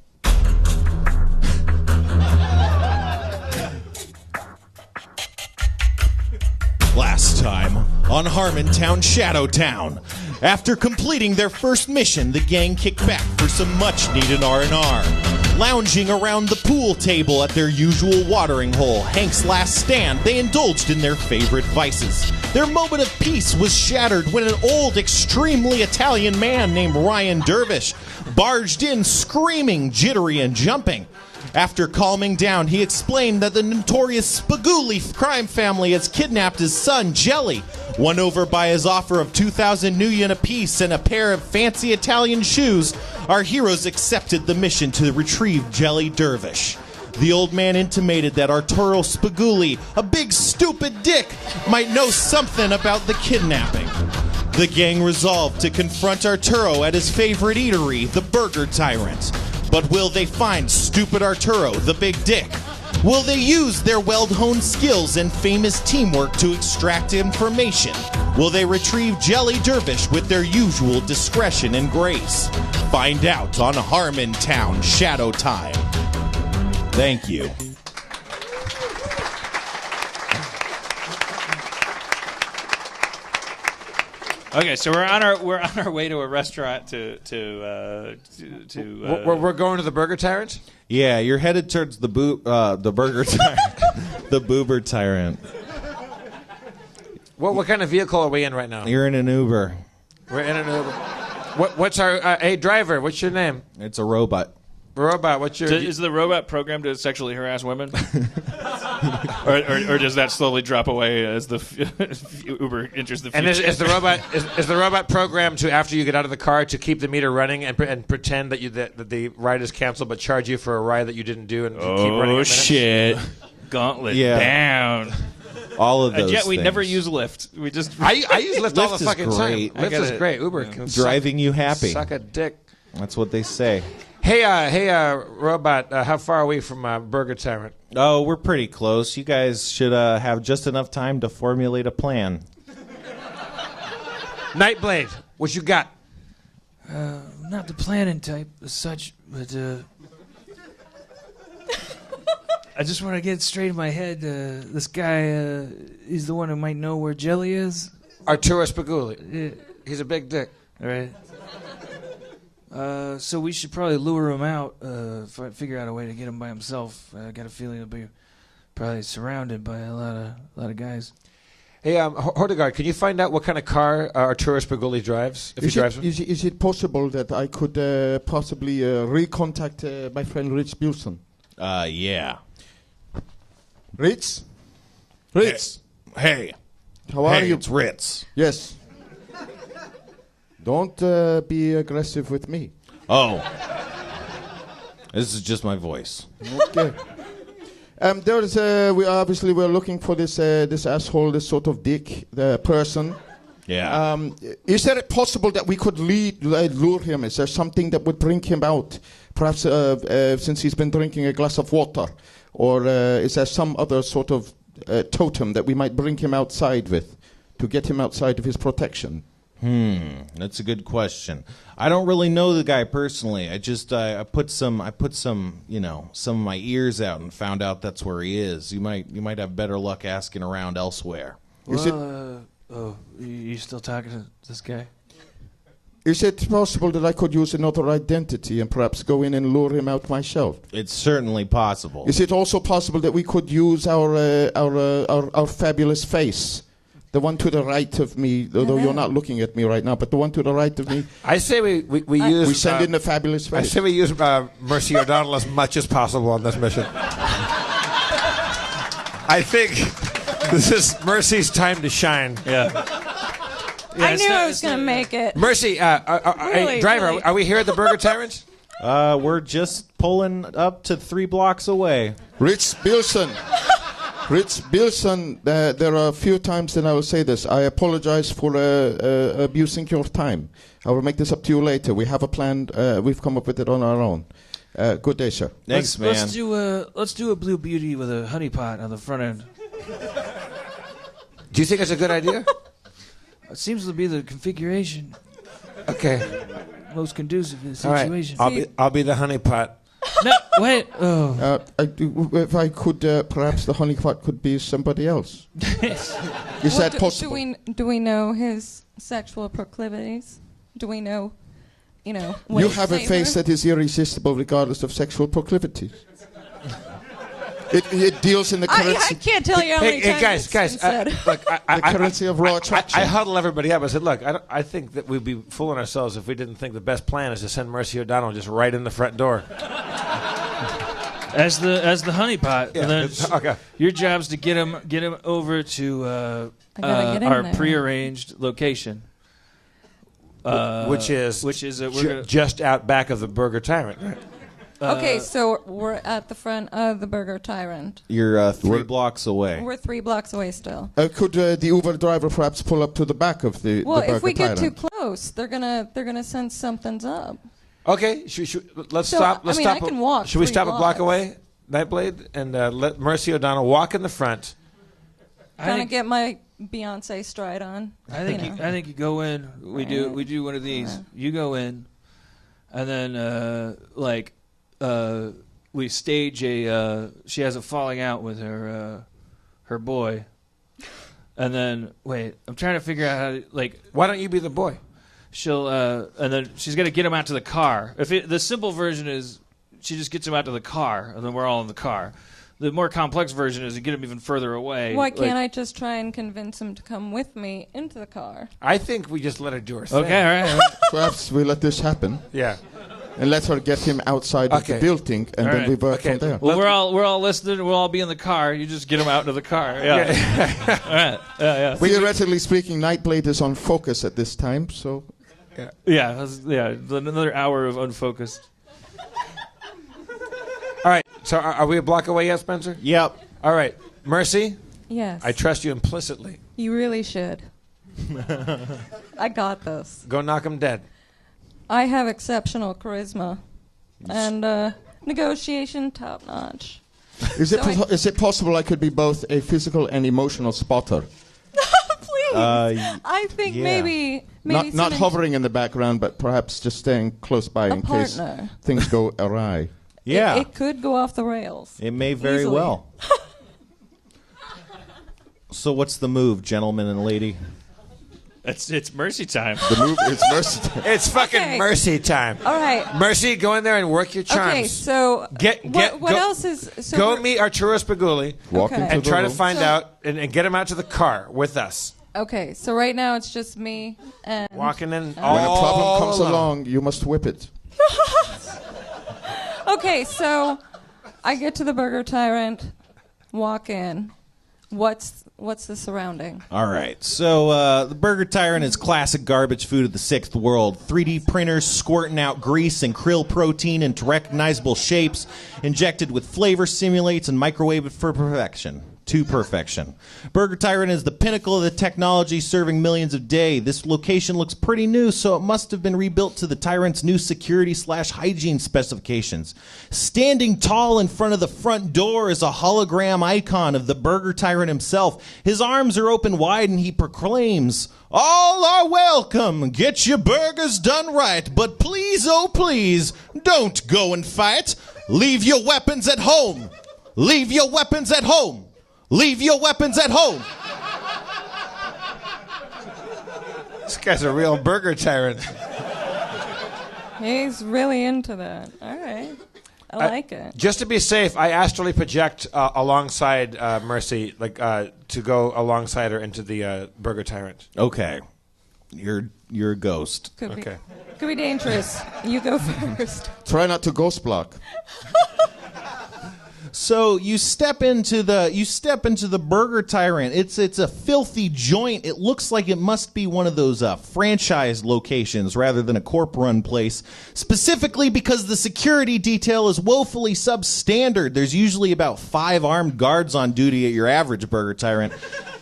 Last time on Harmontown Shadowtown. After completing their first mission, the gang kicked back for some much-needed R&R. Lounging around the pool table at their usual watering hole, Hank's last stand, they indulged in their favorite vices. Their moment of peace was shattered when an old, extremely Italian man named Ryan Dervish barged in screaming, jittery, and jumping. After calming down, he explained that the notorious Spaguli crime family has kidnapped his son, Jelly. Won over by his offer of 2,000 new yen apiece and a pair of fancy Italian shoes, our heroes accepted the mission to retrieve Jelly Dervish. The old man intimated that Arturo Spaguli, a big stupid dick, might know something about the kidnapping. The gang resolved to confront Arturo at his favorite eatery, the Burger Tyrant. But will they find stupid Arturo, the big dick? Will they use their well-honed skills and famous teamwork to extract information? Will they retrieve Jelly Dervish with their usual discretion and grace? Find out on Harmontown Shadow Time. Thank you. Okay, so we're on our way to a restaurant to We're going to the Burger Tyrant? Yeah, you're headed towards the Burger Tyrant. The Boober Tyrant. What kind of vehicle are we in right now? You're in an Uber. We're in an Uber. What's our... hey, driver, what's your name? It's a robot. Robot, what's your... Is the robot programmed to sexually harass women? or does that slowly drop away as the Uber enters the future? And is the robot programmed to, after you get out of the car, to keep the meter running and pretend that the ride is canceled, but charge you for a ride that you didn't do and keep running? Oh shit! Gauntlet down. All of those. Yet we things. never use Lyft. We just I use Lyft all the is fucking time. great. Lyft is great. Uber can driving you happy. Suck a dick. That's what they say. Hey, robot, how far are we from Burger Tyrant? Oh, we're pretty close. You guys should have just enough time to formulate a plan. Nightblade, what you got? Not the planning type as such, but I just want to get it straight in my head. This guy, he's the one who might know where Jelly is. Arturo Spaguli. He's a big dick. All right. So we should probably lure him out, figure out a way to get him by himself. I got a feeling he'll be probably surrounded by a lot of guys. Hey, Hordegard, can you find out what kind of car Arturo Spaguli drives? If he drives one? Is it possible that I could possibly recontact my friend Rich Bilson? Yeah. Rich? Hey. How are you? It's Ritz. Yes. Don't be aggressive with me. Oh. This is just my voice. Okay. We're looking for this asshole, this sort of dick person. Yeah. Is there possible that we could lure him? Is there something that would bring him out? Perhaps since he's been drinking a glass of water, or is there some other sort of totem that we might bring him outside with to get him outside of his protection? That's a good question. I don't really know the guy personally. I just I put some some of my ears out and found out that's where he is. You might have better luck asking around elsewhere. You still talking to this guy? Is it possible that I could use another identity and perhaps go in and lure him out myself? It's certainly possible. Is it also possible that we could use our fabulous face? The one to the right of me, although you're not looking at me right now, but the one to the right of me. I say we use... We send in the fabulous face. I say we use Mercy O'Donnell as much as possible on this mission. I think this is Mercy's time to shine. Yeah. I knew I was going to make it. Mercy, hey, driver, are we here at the Burger Tyrant? We're just pulling up to 3 blocks away. Rich Bilson, there are a few times that I will say this. I apologize for abusing your time. I will make this up to you later. We have a plan. We've come up with it on our own. Good day, sir. Thanks, man. Let's do a Blue Beauty with a honey pot on the front end. Do you think it's a good idea? It seems to be the configuration Okay. most conducive to the All situation. right. I'll be the honey pot. No, wait. Oh. If I could, perhaps the honeypot could be somebody else. Is that possible? Do we know his sexual proclivities? Do we know, what You his have a flavor? face that is irresistible regardless of sexual proclivities. It deals in the I currency. can't tell you how many times guys, it's been said. look, The currency of raw attraction. I huddle everybody up. I said, look, I think that we'd be fooling ourselves if we didn't think the best plan is to send Mercy O'Donnell just right in the front door. As the honeypot, Yeah, and then okay. your job's to get him over to I gotta get in our there. prearranged location, which is we're gonna, just out back of the Burger Tyrant. Right? Okay, so we're at the front of the Burger Tyrant. You're 3 blocks away. We're 3 blocks away still. Could the Uber driver perhaps pull up to the back of the Well, Burger if we get too Tyrant? close, they're gonna sense something's up. Okay, let's So, stop. I Let's mean, stop. I can walk Should we 3 stop a block blocks. away, Nightblade, and let Mercy O'Donnell walk in the front? Trying to get my Beyonce stride on. I think you go in. We do one of these. You go in, and then we stage a. She has a falling out with her boy, and then wait. I'm trying to figure out how to Why don't you be the boy? She'll and then she's gonna get him out to the car. The simple version is she just gets him out to the car, and then we're all in the car. The more complex version is to get him even further away. Why can't I just try and convince him to come with me into the car? I think we just let her do her thing. Okay, all right. Perhaps we let this happen Yeah. and let her get him outside of the Okay. building, and All then right. we work Okay. from there. Well, we're all listening. We'll all be in the car. You just get him out into the car. Yeah. All right. Yeah. Theoretically speaking, Nightblade is on focus at this time, so Yeah. Another hour of unfocused. All right. So are we a block away yet, Spencer? Yep. All right. Mercy, Yes. I trust you implicitly. You really should. I got this. Go knock him dead. I have exceptional charisma and negotiation top notch. is it possible I could be both a physical and emotional spotter? Please. I think yeah. maybe Not some hovering in the background, but perhaps just staying close by a in case partner. things go awry. Yeah. It could go off the rails. It may very Easily. well. So what's the move, gentleman and lady? It's Mercy time. The move is mercy. It's fucking Okay. Mercy time. All right. Mercy, go in there and work your charms. Okay, so what go- else is... So Go we're- meet Arturo Spaguli Walk Okay. into and the try to room. find out and get him out to the car with us. Okay, so right now it's just me and... Walking in When a all problem comes alone. along, you must whip it. Okay, so I get to the Burger Tyrant, walk in. What's the surrounding? All right. So the Burger Tyrant is classic garbage food of the 6th world. 3D printers squirting out grease and krill protein into recognizable shapes, injected with flavor simulates and microwaved for perfection. to perfection. Burger Tyrant is the pinnacle of the technology serving millions a day. This location looks pretty new, so it must have been rebuilt to the Tyrant's new security/hygiene specifications. Standing tall in front of the front door is a hologram icon of the Burger Tyrant himself. His arms are open wide and he proclaims, "All are welcome. Get your burgers done right, but please, oh please, don't go and fight. Leave your weapons at home. Leave your weapons at home. Leave your weapons at home." This guy's a real burger tyrant. He's really into that. All right. I like it. Just to be safe, I astrally project alongside Mercy, to go alongside her into the burger tyrant. Okay. You're a ghost. Could Okay. be dangerous. You go first. Try not to ghost block. So you step into the Burger Tyrant. It's a filthy joint. It looks like it must be one of those franchise locations rather than a corp-run place. Specifically because the security detail is woefully substandard. There's usually about 5 armed guards on duty at your average Burger Tyrant.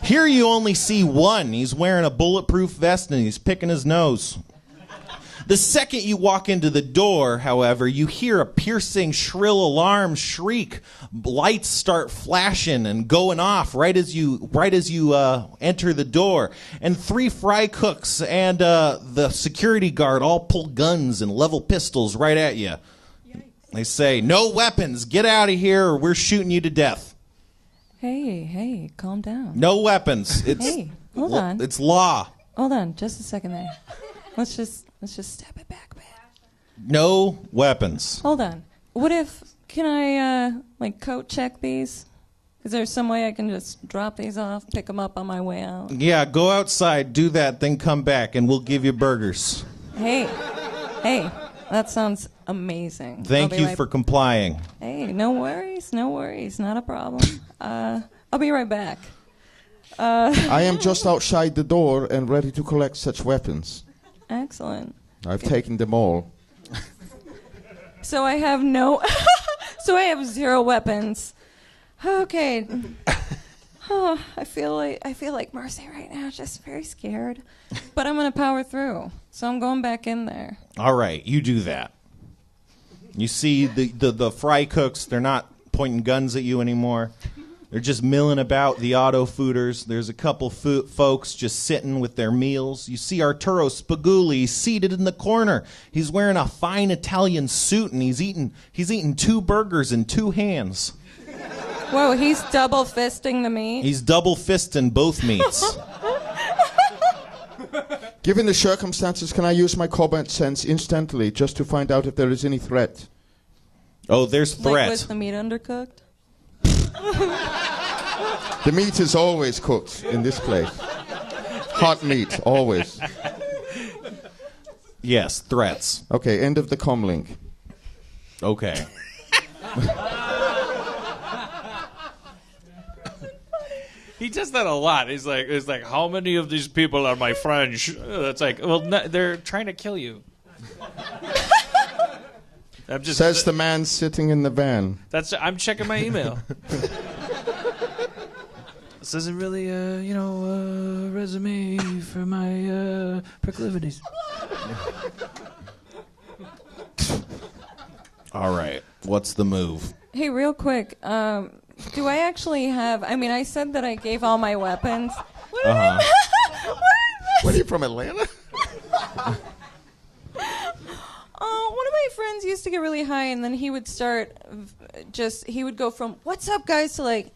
Here you only see one. He's wearing a bulletproof vest and he's picking his nose. The second you walk into the door, however, you hear a piercing, shrill alarm shriek. Lights start flashing and going off right as you enter the door. And 3 fry cooks and the security guard all pull guns and level pistols right at you. They say, "No weapons. Get out of here or we're shooting you to death." Hey, calm down. No weapons. Hey, hold on. It's law. Hold on, just a second there. Let's just step it back a bit. No weapons. Hold on. Can I coat check these? Is there some way I can just drop these off, pick them up on my way out? Yeah, go outside, do that, then come back, and we'll give you burgers. Hey, that sounds amazing. Thank you for complying. Hey, no worries, not a problem. I'll be right back. I am just outside the door and ready to collect such weapons. Excellent. I've taken them all. So I have so I have 0 weapons. Okay. Oh, I feel like Marcy right now, just very scared. But I'm gonna power through. So I'm going back in there. All right, you do that. You see the fry cooks, they're not pointing guns at you anymore. They're just milling about the auto fooders. There's a couple folks just sitting with their meals. You see Arturo Spaguli seated in the corner. He's wearing a fine Italian suit and he's eating 2 burgers in 2 hands. Whoa, he's double fisting the meat? He's double fisting both meats. Given the circumstances, can I use my combat sense instantly just to find out if there is any threat? Oh, there's threat. Was the meat undercooked? The meat is always cooked in this place. Hot meat, always. Yes, threats. Okay, end of the comlink. Okay. He does that a lot. It's like, how many of these people are my friends? It's like, well, they're trying to kill you. Says the man sitting in the van. I'm checking my email. This isn't really a resume for my proclivities. All right. What's the move? Hey, real quick. Do I actually have... I mean, I said that I gave all my weapons. Uh-huh. What are you, from Atlanta? One of my friends used to get really high, and then he would start he would go from, "What's up, guys?" to like,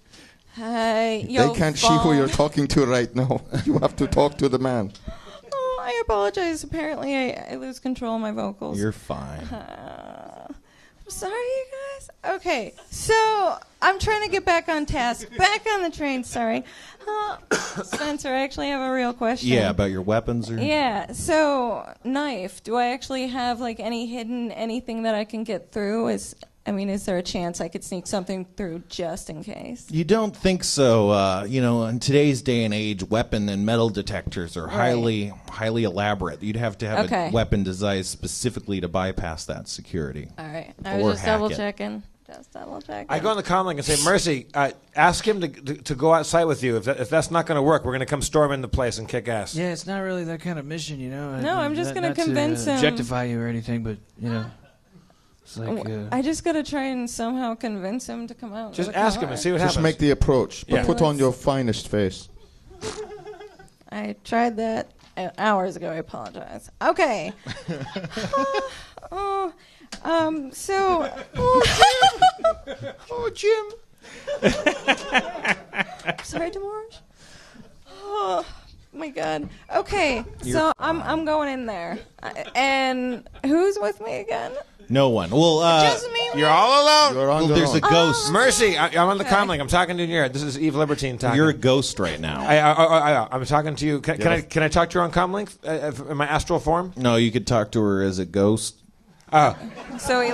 "Hey, yo, They can't see who you're talking to right now. You have to talk to the man. Oh, I apologize. Apparently, I lose control of my vocals. You're fine. I'm sorry, you guys. Okay, so I'm trying to get back on task. Back on the train, sorry. Spencer, I actually have a real question. Yeah, about your weapons? Or? Yeah, so, knife. Do I actually have, anything that I can get through? Is there a chance I could sneak something through just in case? You don't think so. In today's day and age, weapon and metal detectors are highly elaborate. You'd have to have a weapon designed specifically to bypass that security. All right. I was just double checking. Just double check. I go on the comm link and say, Mercy, ask him to go outside with you. If that's not going to work, we're going to come storm in the place and kick ass. Yeah, it's not really that kind of mission, you know. No, I'm just going to convince him. Objectify you or anything, but, you know. It's like, I just got to try and somehow convince him to come out. Just ask him and see what happens. Just make the approach, but put on your finest face. I tried that hours ago. I apologize. Okay. So. Oh, Jim. Sorry, Demorge. Oh my God. Okay, so I'm going in there, and who's with me again? No one. Well, Just me. You're all alone. You're on your there's own. a ghost. Mercy, I'm on the comm link. I'm talking to you in your ear. This is Eve Libertine talking. You're a ghost right now. I'm talking to you. Can I talk to her on comm link in my astral form? No, you could talk to her as a ghost. Oh. So he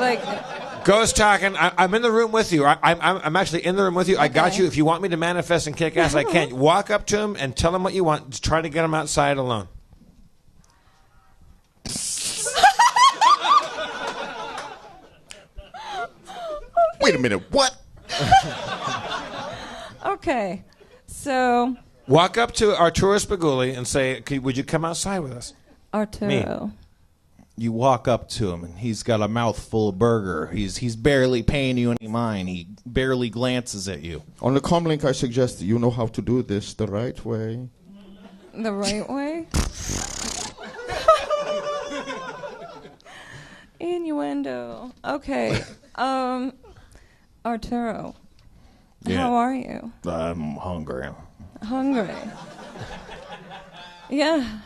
Ghost talking. I'm in the room with you. I'm actually in the room with you. I got you. If you want me to manifest and kick ass, I can. Walk up to him and tell him what you want. Just try to get him outside alone. Wait a minute. What? Okay, so Walk up to Arturo Spaguli and say, would you come outside with us? Arturo. You walk up to him, and he's got a mouthful of burger. He's barely paying you any mind. He barely glances at you. On the comlink, I suggest that you know how to do this the right way. The right way? Innuendo. Okay. Arturo. Yeah. How are you? I'm hungry. Hungry. Yeah.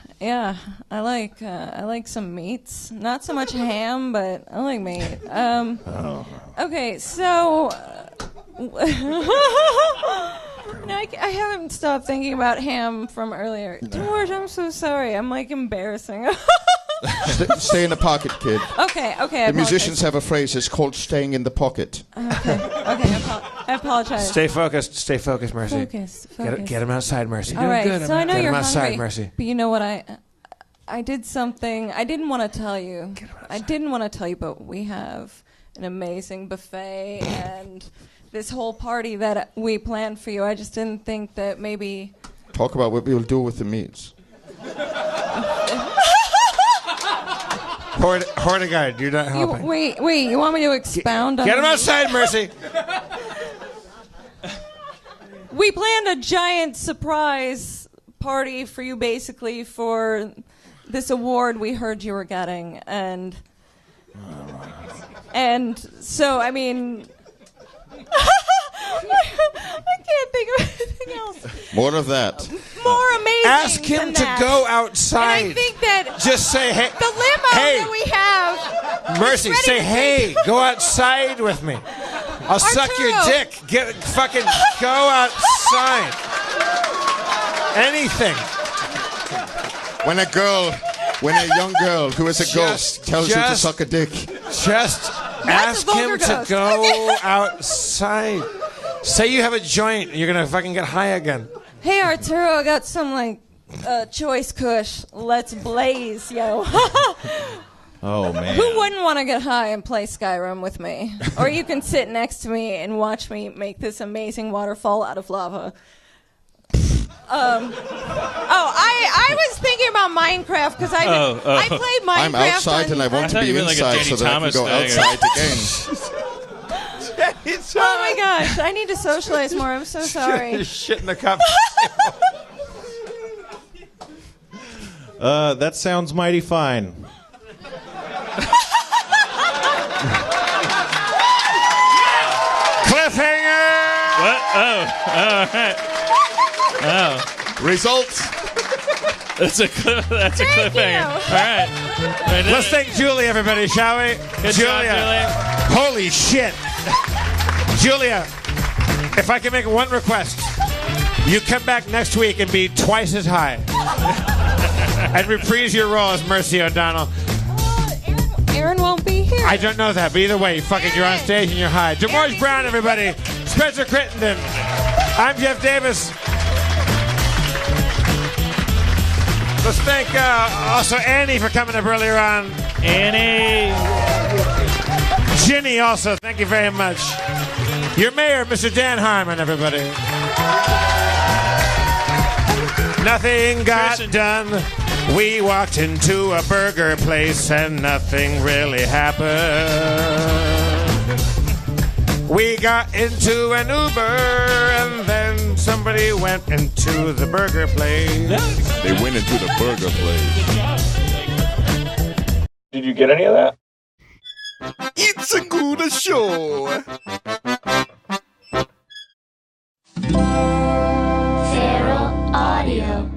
I like some meats. Not so much ham, but I like meat. Okay, so no, I haven't stopped thinking about ham from earlier. George, I'm so sorry. I'm like embarrassing. Stay in the pocket, kid. Okay. The musicians have a phrase. It's called staying in the pocket. Okay. I apologize. Stay focused, Mercy. Focus. Get him outside, Mercy. All right. So I know Get you're him outside, hungry, Mercy. but you know what? I did something I didn't want to tell you. But we have an amazing buffet and this whole party that we planned for you. I just didn't think that maybe. Talk about what we'll do with the meats. Hortigard, you're not helping. Wait. You want me to expound on? Get him outside, Mercy. We planned a giant surprise party for you, basically, for this award we heard you were getting, and so I mean, I can't think of anything else. More of that. More amazing. Ask him than to that. go outside. And I think that just say, hey, the limo that we have. Mercy, ready say, to hey, go outside with me. I'll suck your dick. Go outside. Anything. When a young girl who is a ghost tells you to suck a dick. Just ask him to go outside. Say you have a joint and you're going to fucking get high again. Hey, Arturo, I got some, choice kush. Let's blaze, yo. Oh, man. Who wouldn't want to get high and play Skyrim with me? Or you can sit next to me and watch me make this amazing waterfall out of lava. I was thinking about Minecraft because I played Minecraft. I'm outside and I want to be inside so that I can go outside again. Oh my gosh, I need to socialize more. I'm so sorry. Shit in the cup. That sounds mighty fine. Cliffhanger! What? Oh, all right. Oh. Results. That's a cliffhanger. All right. Let's thank Julie, everybody, shall we? Good job, Julie. Holy shit. Julia, if I can make one request, you come back next week and be twice as high. And reprise your role as Mercy O'Donnell. Aaron won't be here. I don't know that, but either way, you're on stage and you're high. DeMorge Brown, everybody. Spencer Crittenden. I'm Jeff Davis. Let's thank also Annie for coming up earlier on. Annie. Ginny also, thank you very much. Your mayor, Mr. Dan Harmon, everybody. Nothing got done. We walked into a burger place and nothing really happened. We got into an Uber and then somebody went into the burger place. They went into the burger place. Did you get any of that? It's a good show. Feral Audio.